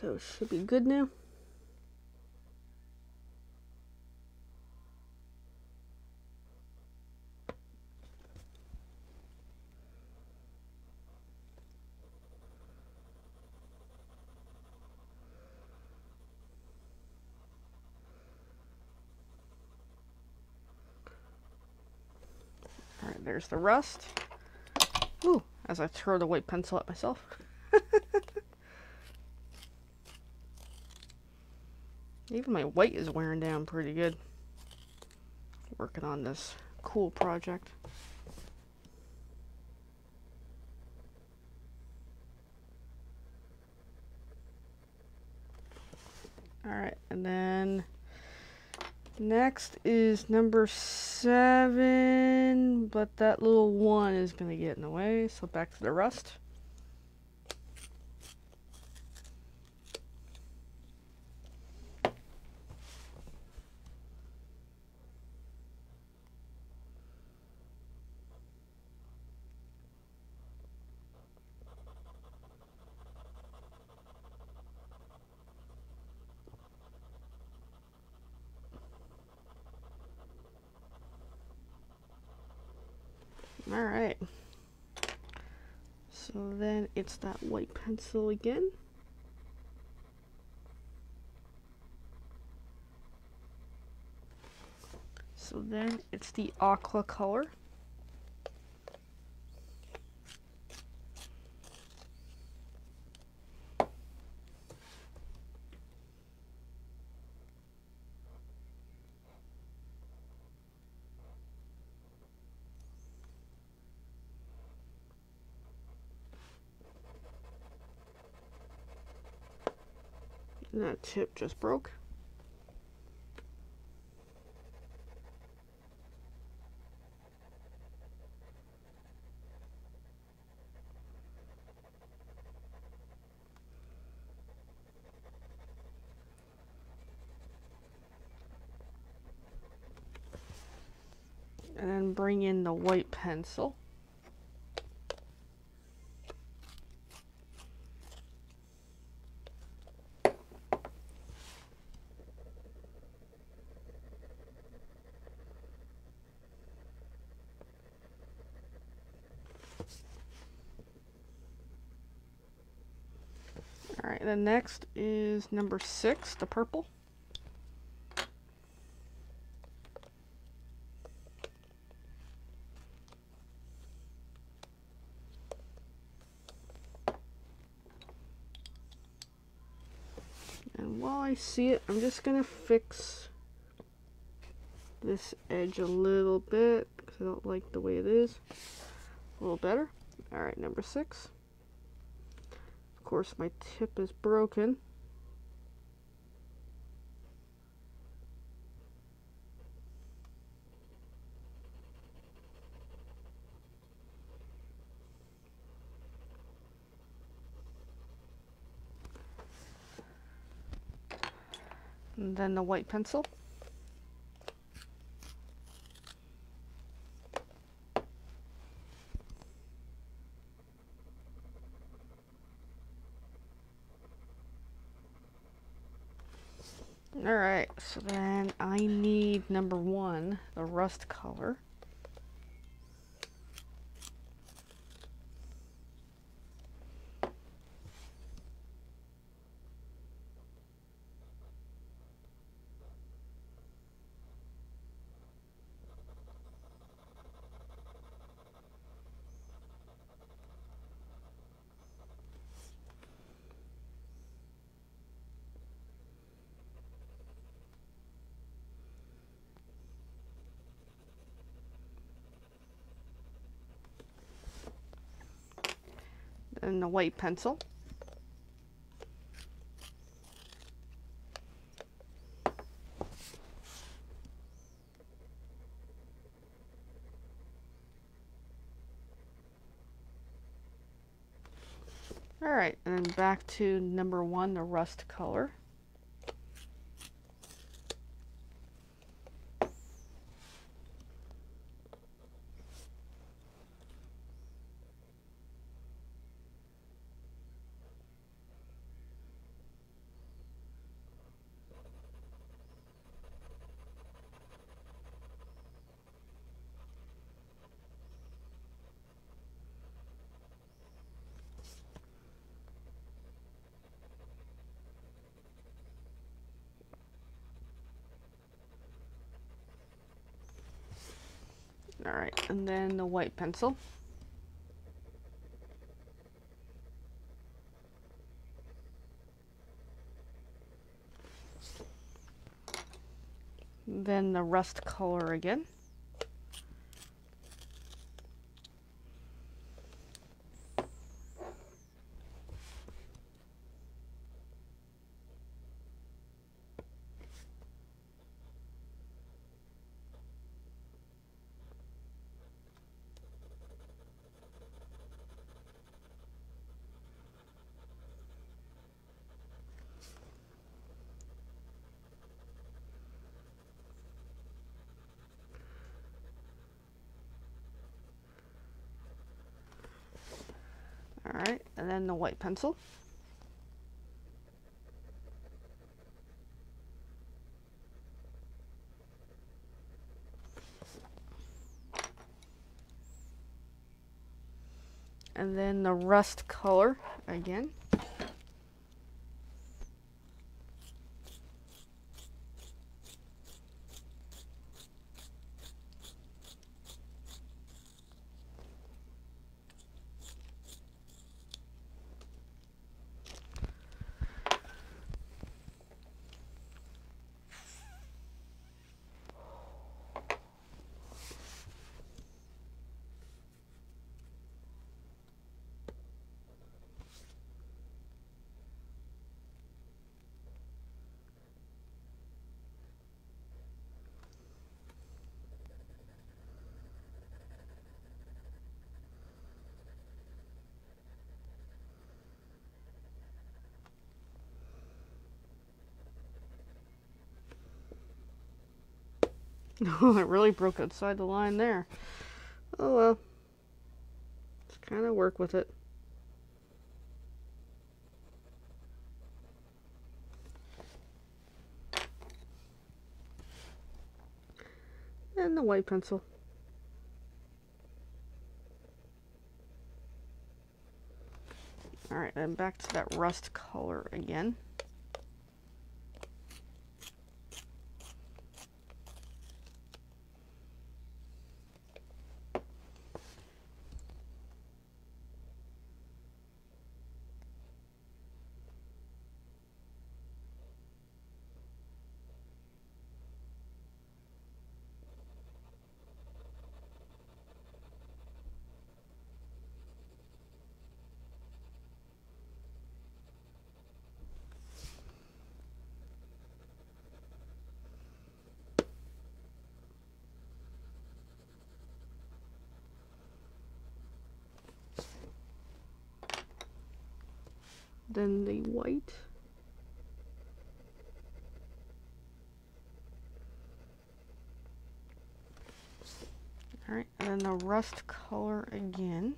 So it should be good now. Alright, there's the rust. Ooh, as I throw the white pencil at myself. Even my white is wearing down pretty good. Working on this cool project. Alright, and then next is number 7, but that little 1 is going to get in the way, so back to the rust. Alright, so then it's that white pencil again. So then it's the aqua color. And that tip just broke. And then bring in the white pencil. Alright, then next is number 6, the purple. And while I see it, I'm just going to fix this edge a little bit because I don't like the way it is. A little better. Alright, number 6. Of course, my tip is broken. And then the white pencil. Alright, so then I need number 1, the rust color. And the white pencil. Alright, and then back to number 1, the rust color. Alright, and then the white pencil. Then the rust color again. Alright, and then the white pencil. And then the rust color again. Oh, it really broke outside the line there. Oh well. Just kind of work with it. And the white pencil. Alright, then back to that rust color again. Then the white. Alright, and then the rust color again.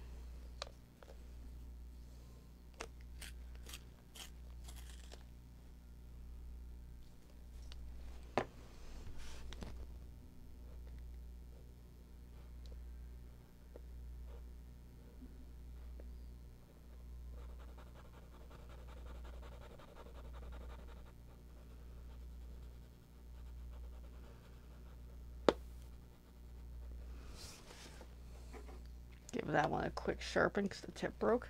Give that one a quick sharpen because the tip broke.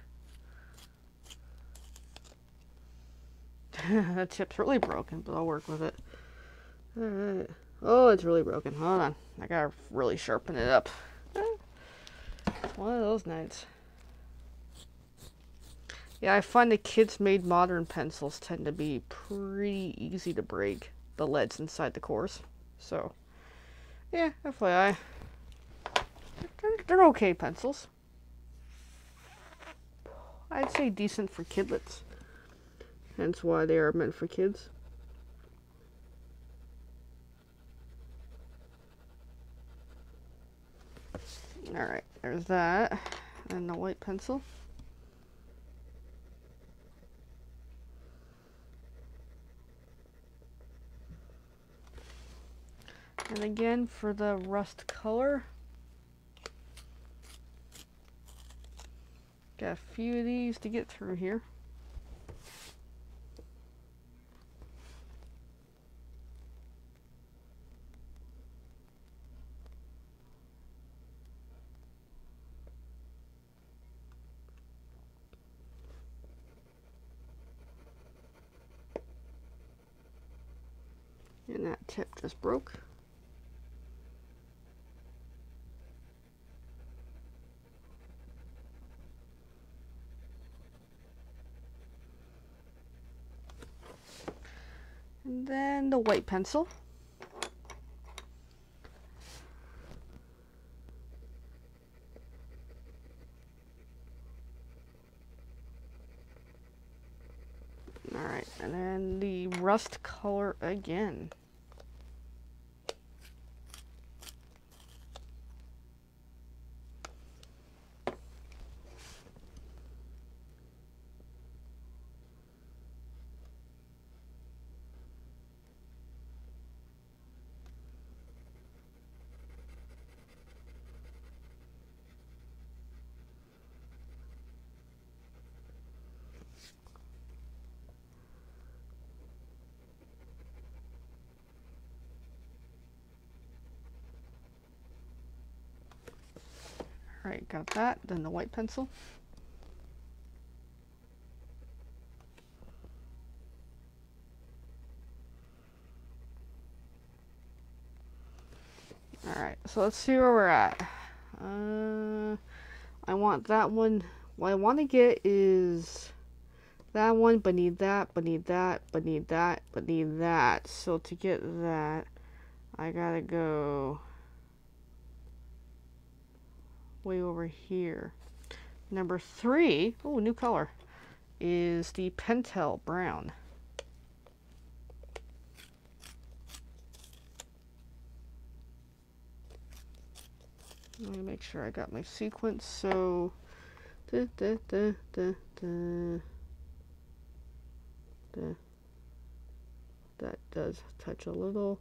The tip's really broken, but I'll work with it. Alright. Oh, it's really broken. Hold on. I gotta really sharpen it up. One of those nights. Yeah, I find the kids-made modern pencils tend to be pretty easy to break, the leads inside the cores. So, yeah, FYI. They're okay pencils. I'd say decent for kidlets. Hence why they are meant for kids. Alright, there's that. And the white pencil. And again, for the rust color, got a few of these to get through here. And that tip just broke. And then the white pencil. Alright, and then the rust color again. Alright, got that. Then the white pencil. Alright, so let's see where we're at. I want that one. What I want to get is that one, but need that, but need that, but need that, but need that. So to get that, I gotta go way over here. Number 3, oh, new color, is the Pentel Brown. Let me make sure I got my sequence. So, that does touch a little.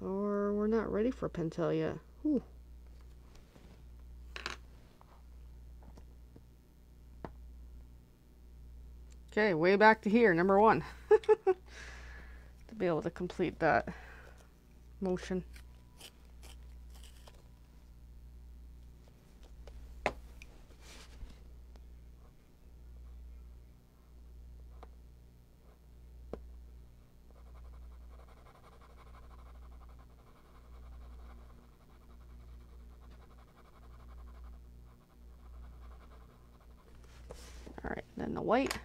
Or we're not ready for Pentel yet. Ooh. Okay, way back to here, number 1. To be able to complete that motion. Alright, then the white.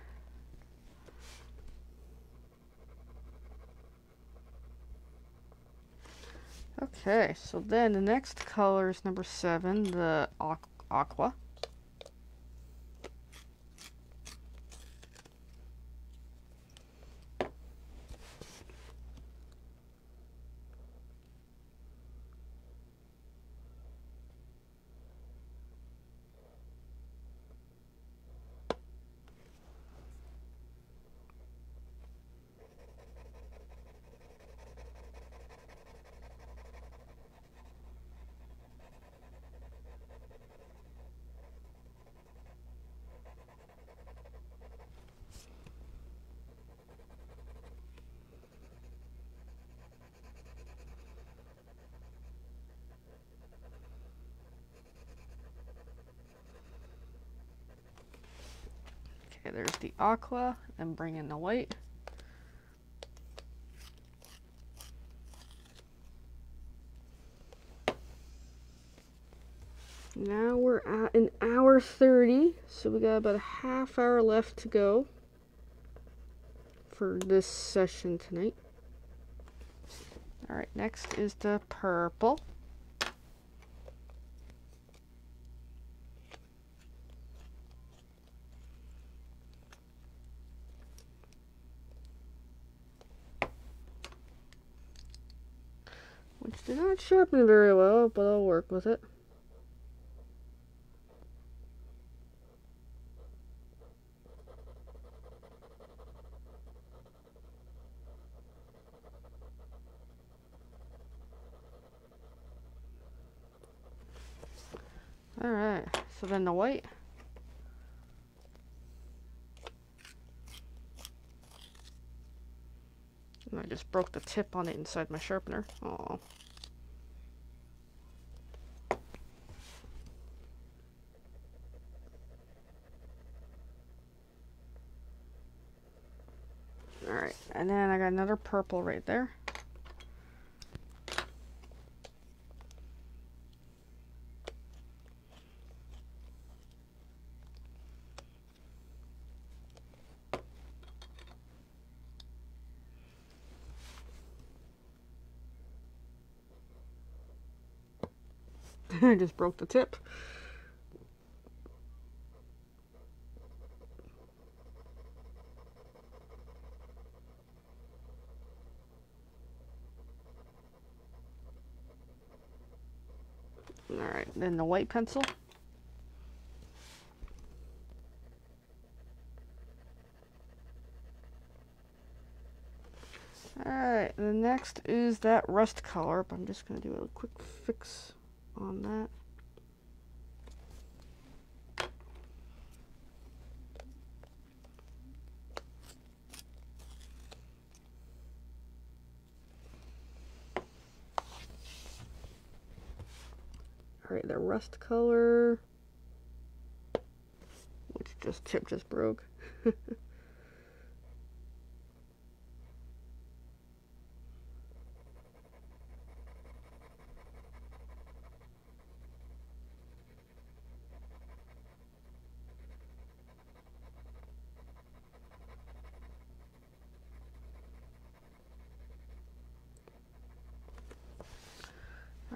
Okay, so then the next color is number 7, the aqua. Okay, there's the aqua, and bring in the white. Now we're at an hour 30, so we got about a half hour left to go for this session tonight. Alright, next is the purple. Which did not sharpen very well, but I'll work with it. Alright, so then the white. And I just broke the tip on it inside my sharpener. Oh. Alright, and then I got another purple right there. I just broke the tip. Alright, then the white pencil. Alright, the next is that rust color, but I'm just going to do a quick fix on that. Alright, the rust color, which tip just broke.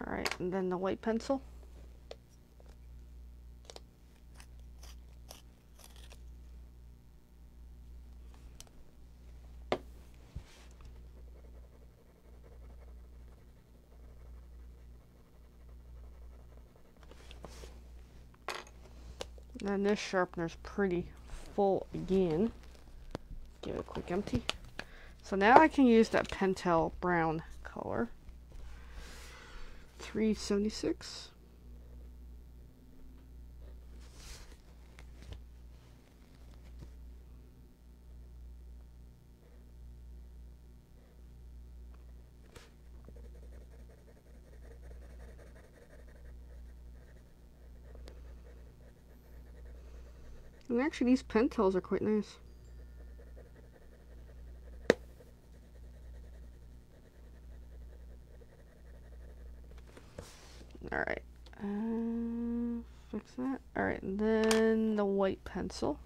Alright, and then the white pencil. And this sharpener's pretty full again. Give it a quick empty. So now I can use that Pentel brown color. 376. And actually these Pentels are quite nice. Alright, fix that. Alright, and then the white pencil.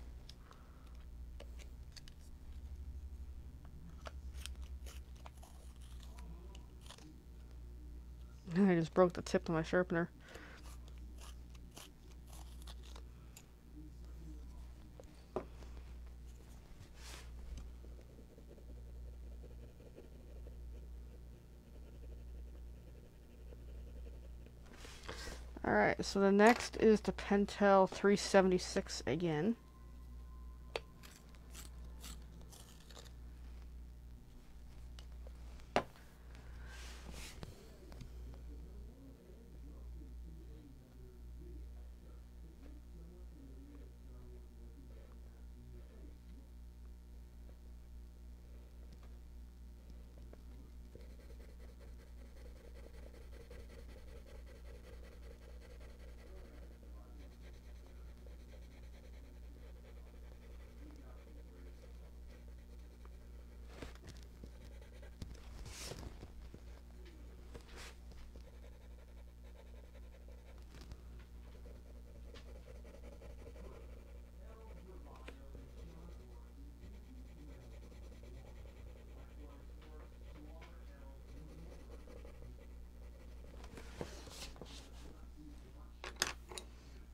I just broke the tip of my sharpener. Alright, so the next is the Pentel 376 again.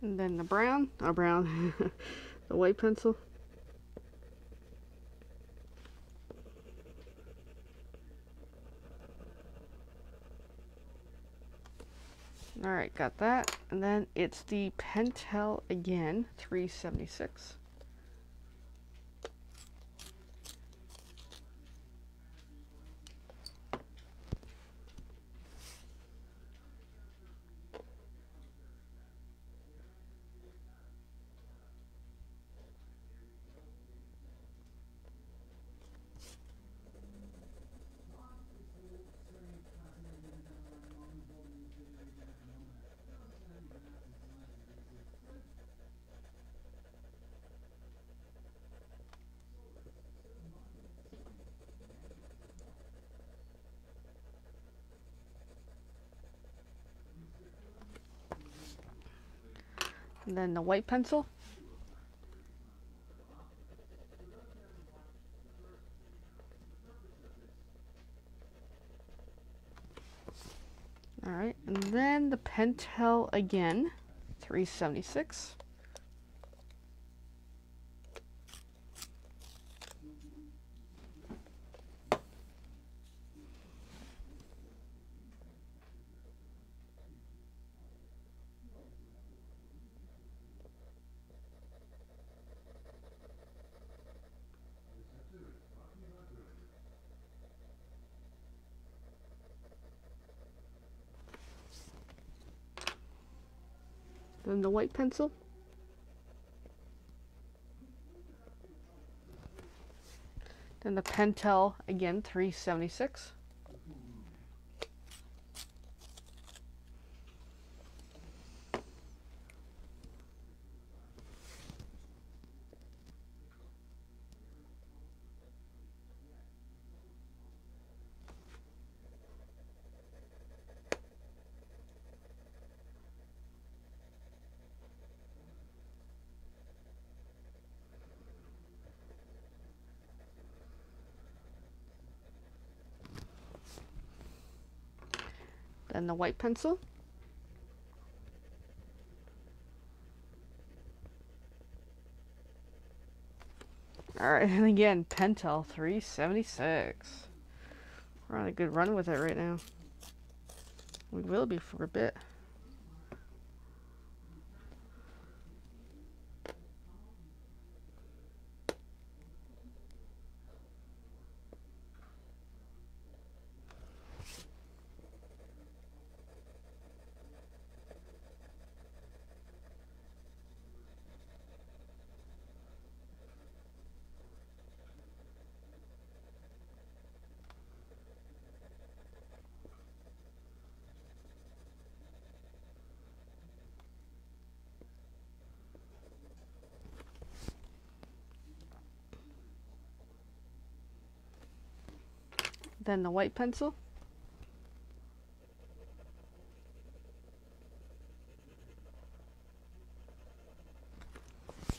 And then the brown, the white pencil. Alright, got that. And then it's the Pentel again, 376. And then the white pencil. Alright. Alright, and then the pentel again, 376. Then the white pencil. Then the pentel again, 376. Then the white pencil. Alright, and again, pentel 376. We're on a good run with it right now. We will be for a bit. Then the white pencil.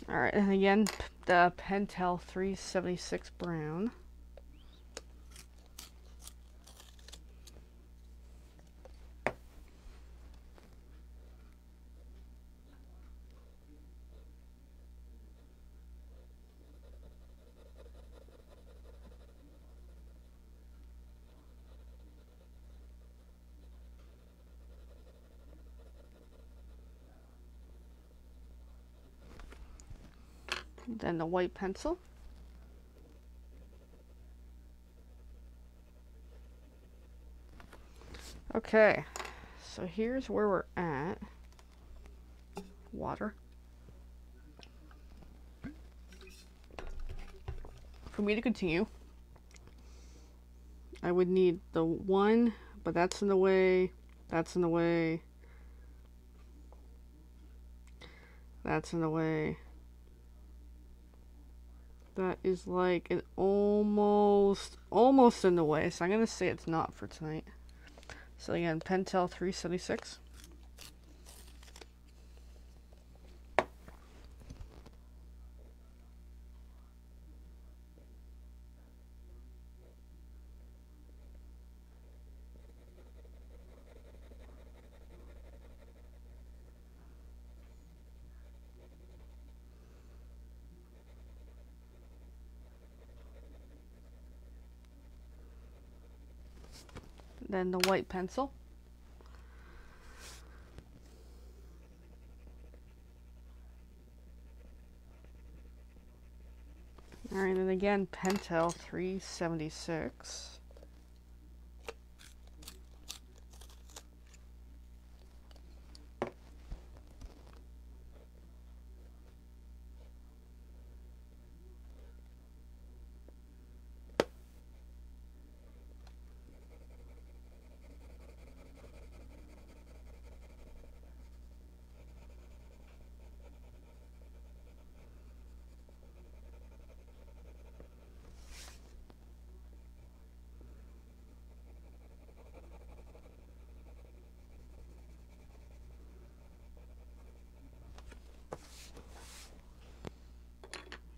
Alright, and again, the pentel 376 brown. Then the white pencil. Okay, so here's where we're at. Water. For me to continue, I would need the one, but that's in the way, that's in the way, that's in the way. That is like an almost in the way, so I'm gonna say it's not for tonight. So again, pentel 376. Then the white pencil. Alright, and again, pentel 376.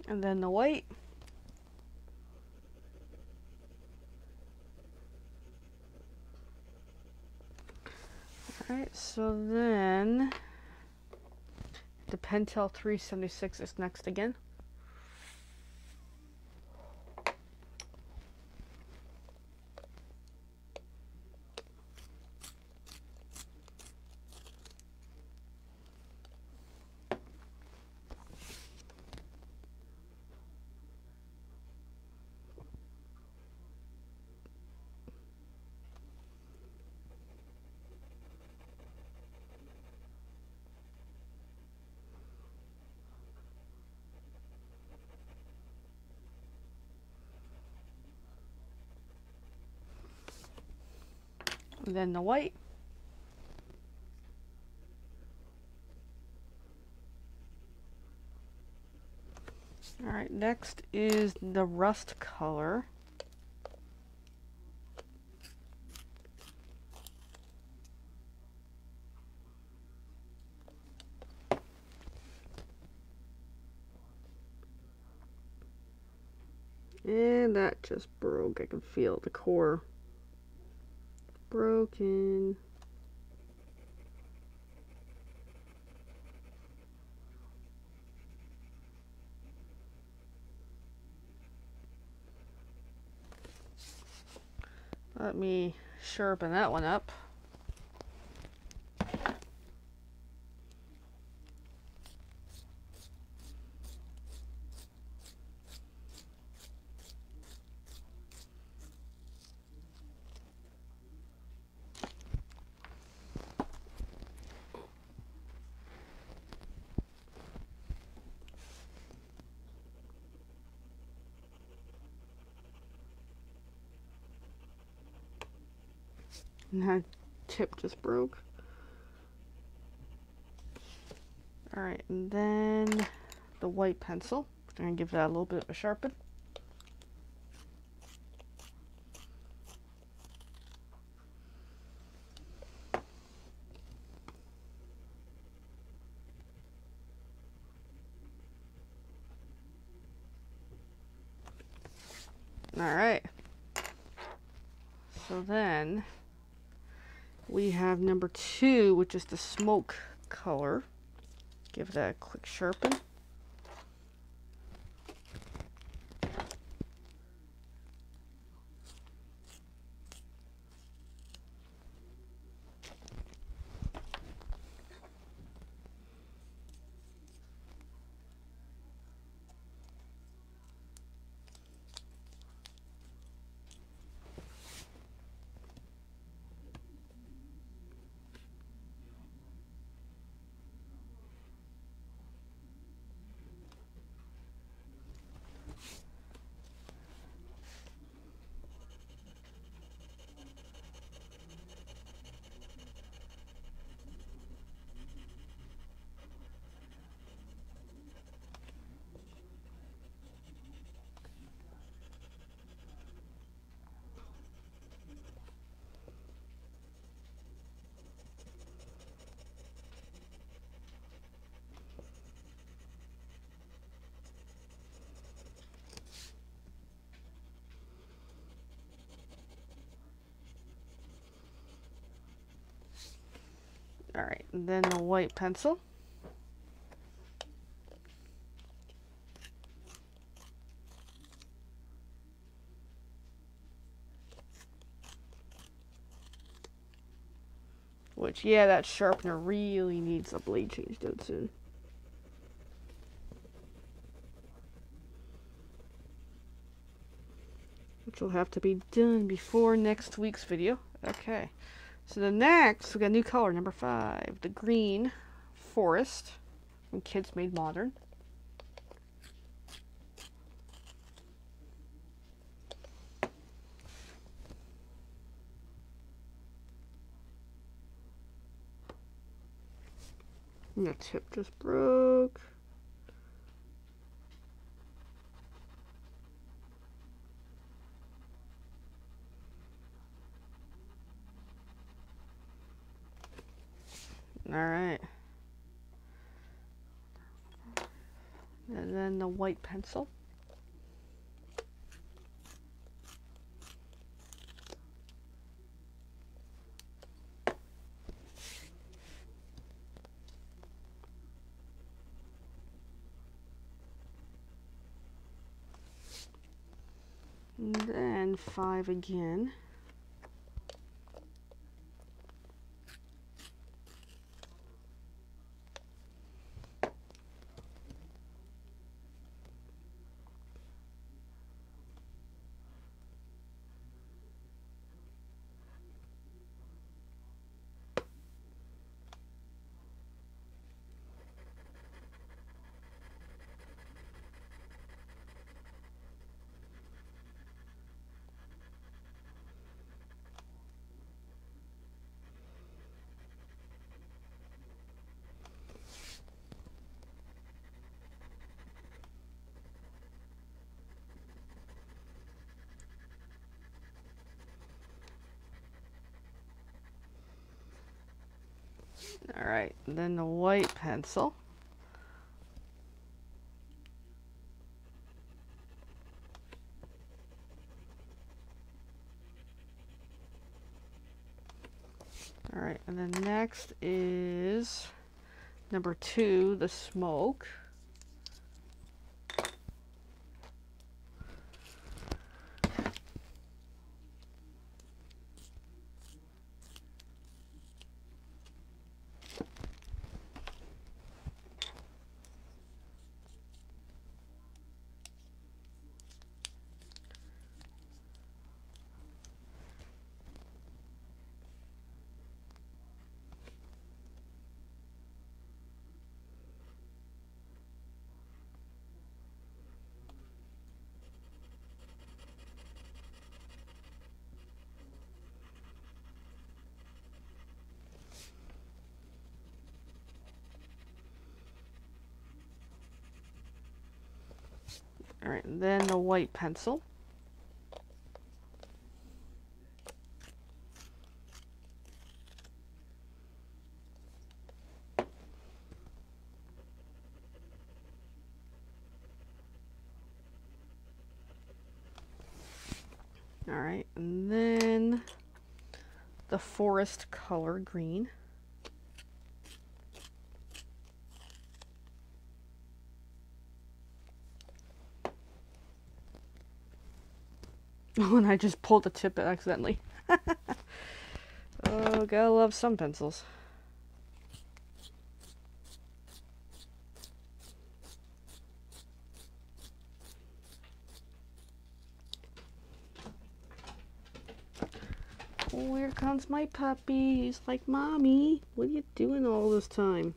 And then the white. Alright, so then the Pentel 376 is next again. And then the white. Alright, next is the rust color. And that just broke. I can feel the core broken. Let me sharpen that one up. And that tip just broke. Alright, and then the white pencil. I'm going to give that a little bit of a sharpen. Alright. So then we have number 2, which is the smoke color. Give that a quick sharpen. Alright, and then the white pencil. Which, yeah, that sharpener really needs a blade changed out soon. Which will have to be done before next week's video. Okay. So the next, we got a new color, number 5. The green forest from Kids Made Modern. And the tip just broke. Alright. And then the white pencil. And then 5 again. All right, and then the white pencil. All right, and then next is number 2, the smoke. All right, and then the white pencil. All right, and then the forest color green. Oh, and I just pulled the tip accidentally. Oh, gotta love some pencils. Oh, here comes my puppy. He's like, Mommy, what are you doing all this time?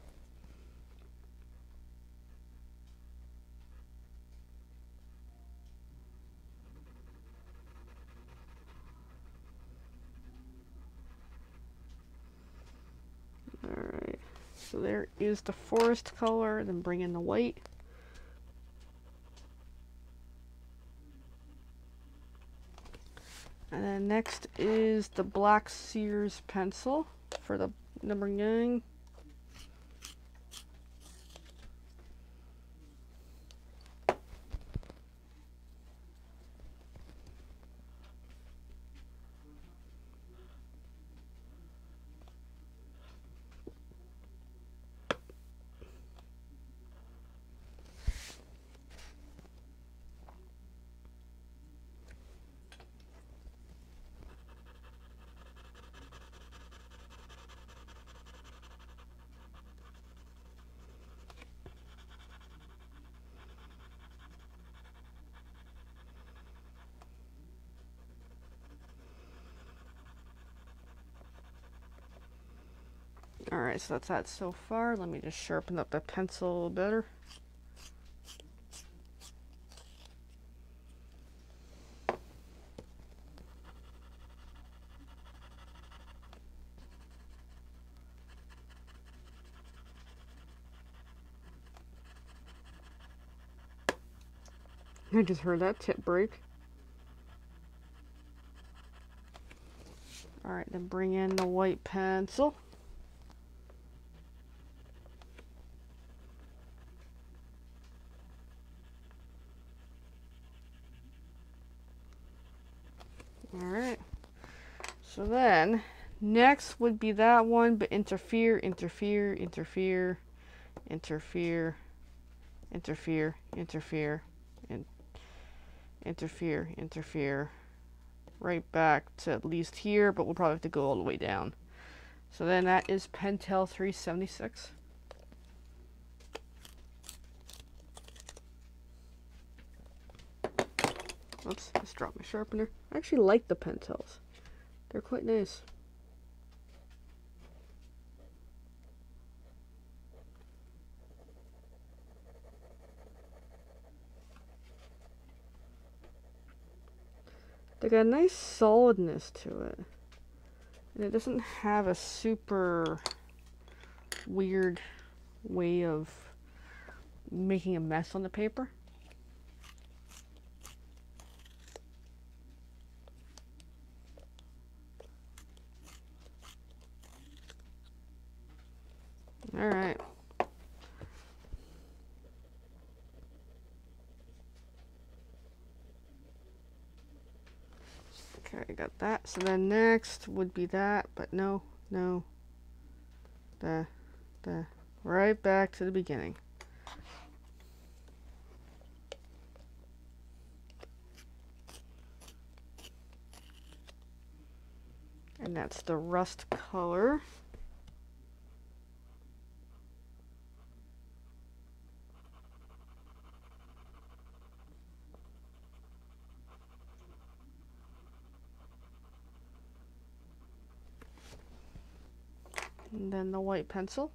Alright, so there is the forest color, then bring in the white. And then next is the black Sears pencil for the number 9. Alright, so that's that so far. Let me just sharpen up the pencil a little better. I just heard that tip break. Alright, then bring in the white pencil. Alright, so then next would be that one, but interfere, interfere, interfere, interfere, interfere, interfere, and interfere, interfere, right back to at least here, but we'll probably have to go all the way down. So then that is Pentel 376. Oops, just dropped my sharpener. I actually like the Pentels. They're quite nice. They got a nice solidness to it. And it doesn't have a super weird way of making a mess on the paper. All right. Okay, I got that. So then next would be that, but no. Right back to the beginning. And that's the rust color. And then the white pencil.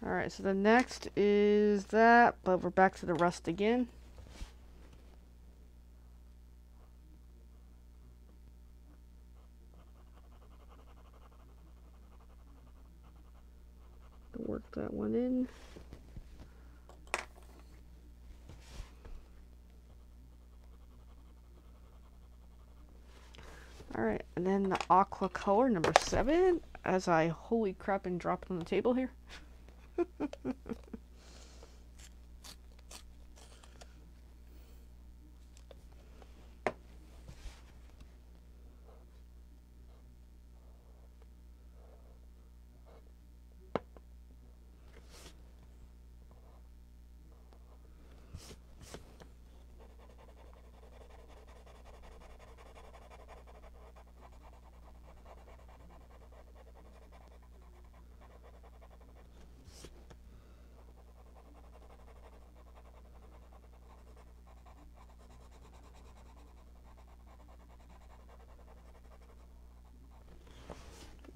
Alright, so the next is that, but we're back to the rust again. Work that one in. Alright, and then the aqua color number 7, as I holy crap and drop it on the table here.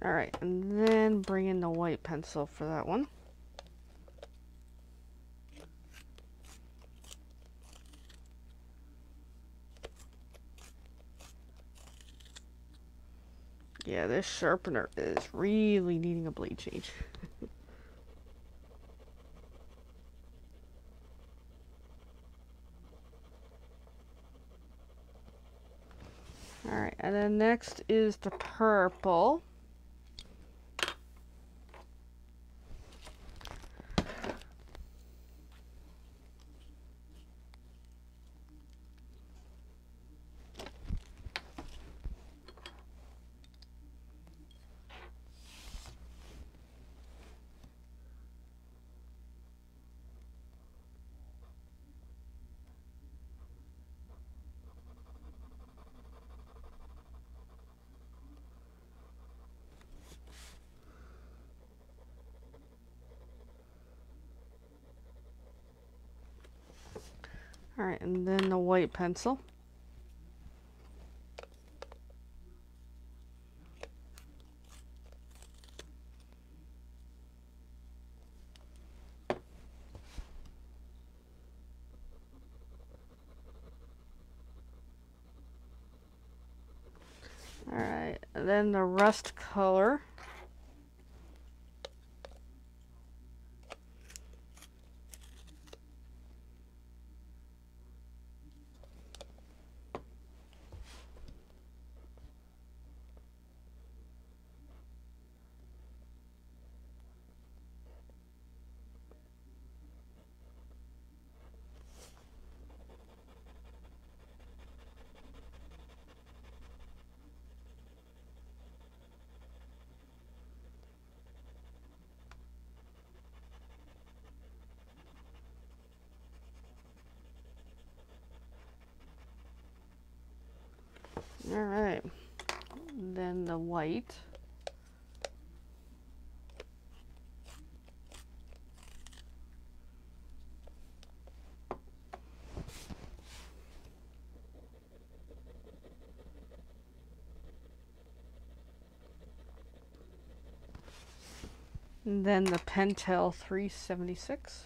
Alright, and then bring in the white pencil for that one. Yeah, this sharpener is really needing a blade change. Alright, and then next is the purple. Alright, and then the white pencil. Alright, and then the rust color. All right. Then the white. And then the Pentel 376.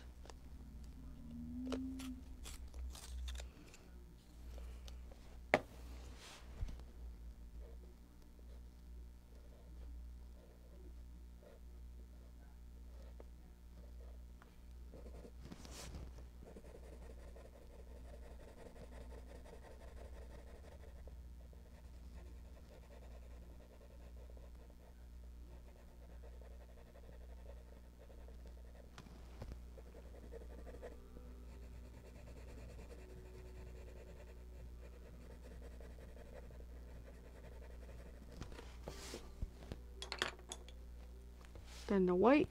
Then the white.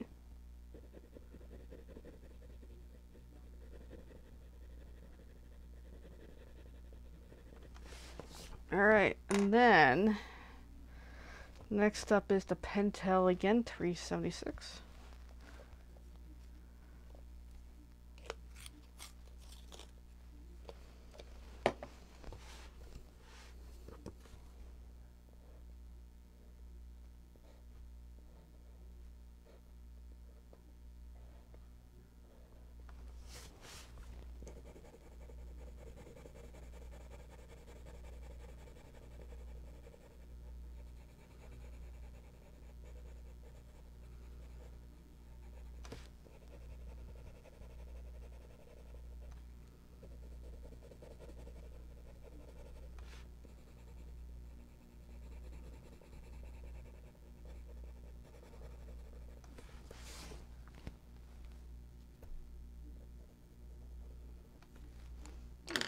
Alright, and then next up is the Pentel again, 376.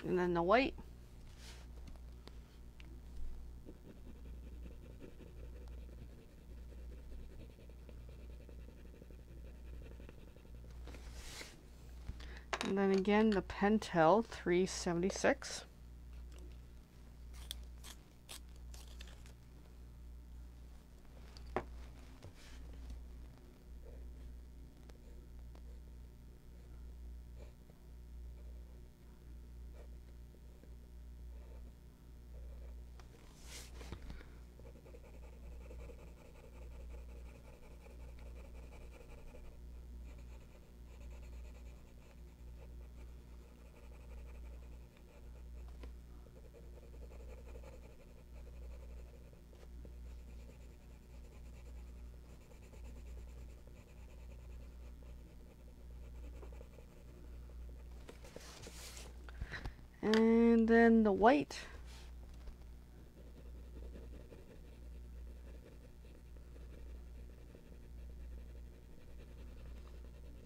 And then the white. And then again the Pentel 376. And then the white.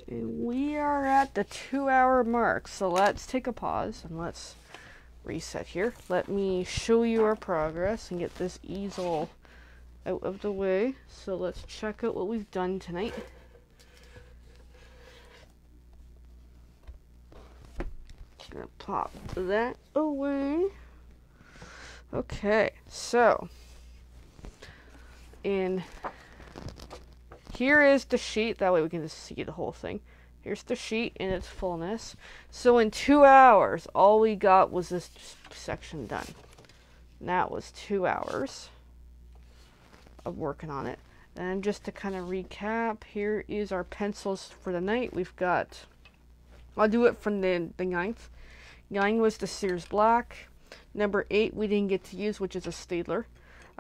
And we are at the 2-hour mark, so let's take a pause and let's reset here. Let me show you our progress and get this easel out of the way. So let's check out what we've done tonight. Gonna pop that away. Okay, so here is the sheet. That way we can just see the whole thing. Here's the sheet in its fullness. So in 2 hours, all we got was this section done. And that was 2 hours of working on it. And just to kind of recap, here is our pencils for the night. We've got, I'll do it from the 9th. 9 was the Sears Black. Number 8 we didn't get to use, which is a Staedtler.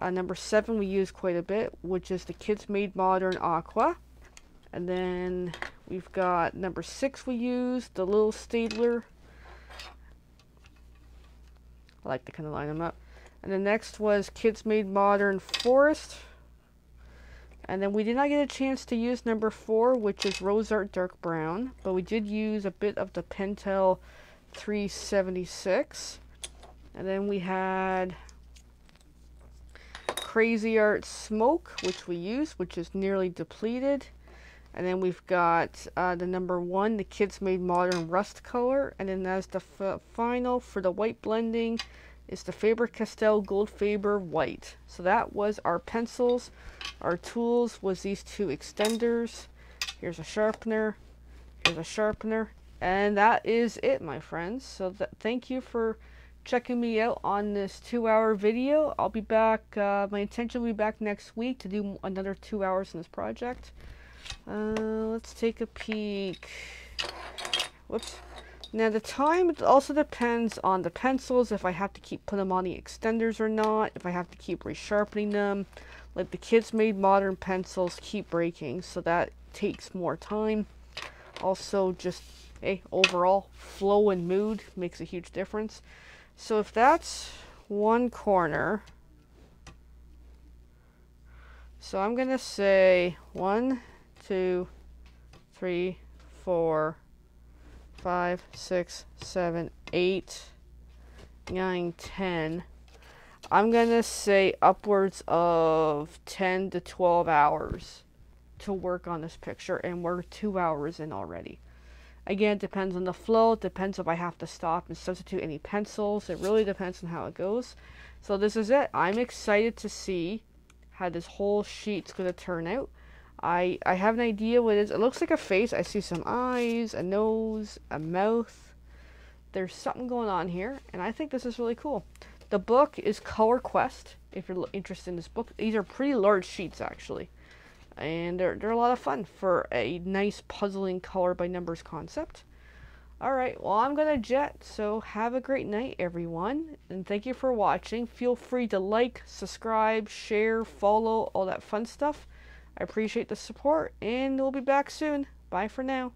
Number 7 we used quite a bit, which is the Kids Made Modern Aqua. And then we've got number 6 we used, the little Staedtler. I like to kind of line them up. And the next was Kids Made Modern Forest. And then we did not get a chance to use number 4, which is Rose Art Dark Brown. But we did use a bit of the Pentel 376. And then we had Crazy Art Smoke, which we used, which is nearly depleted. And then we've got the number 1, the Kids Made Modern Rust Color. And then as the final for the white blending, It's the Faber-Castell Goldfaber White. So that was our pencils. Our tools was these two extenders. Here's a sharpener. Here's a sharpener. And that is it, my friends. So thank you for checking me out on this 2-hour video. I'll be back. My intention will be back next week to do another 2 hours in this project. Let's take a peek. Whoops. Now the time also depends on the pencils, if I have to keep putting them on the extenders or not, if I have to keep resharpening them. Like the kids made modern pencils keep breaking, so that takes more time. Also just overall flow and mood makes a huge difference. So if that's one corner, so I'm gonna say 1, 2, 3, 4, 5, 6, 7, 8, 9, 10. I'm gonna say upwards of 10 to 12 hours to work on this picture, and we're 2 hours in already. Again, it depends on the flow. It depends if I have to stop and substitute any pencils. It really depends on how it goes. So this is it. I'm excited to see how this whole sheet's going to turn out. I have an idea what it is. It looks like a face. I see some eyes, a nose, a mouth. There's something going on here, and I think this is really cool. The book is Color Quest, if you're interested in this book. These are pretty large sheets, actually. And they're a lot of fun for a nice puzzling color by numbers concept. Alright, well, I'm gonna jet, so have a great night, everyone, and thank you for watching. Feel free to like, subscribe, share, follow, all that fun stuff. I appreciate the support, and we'll be back soon. Bye for now.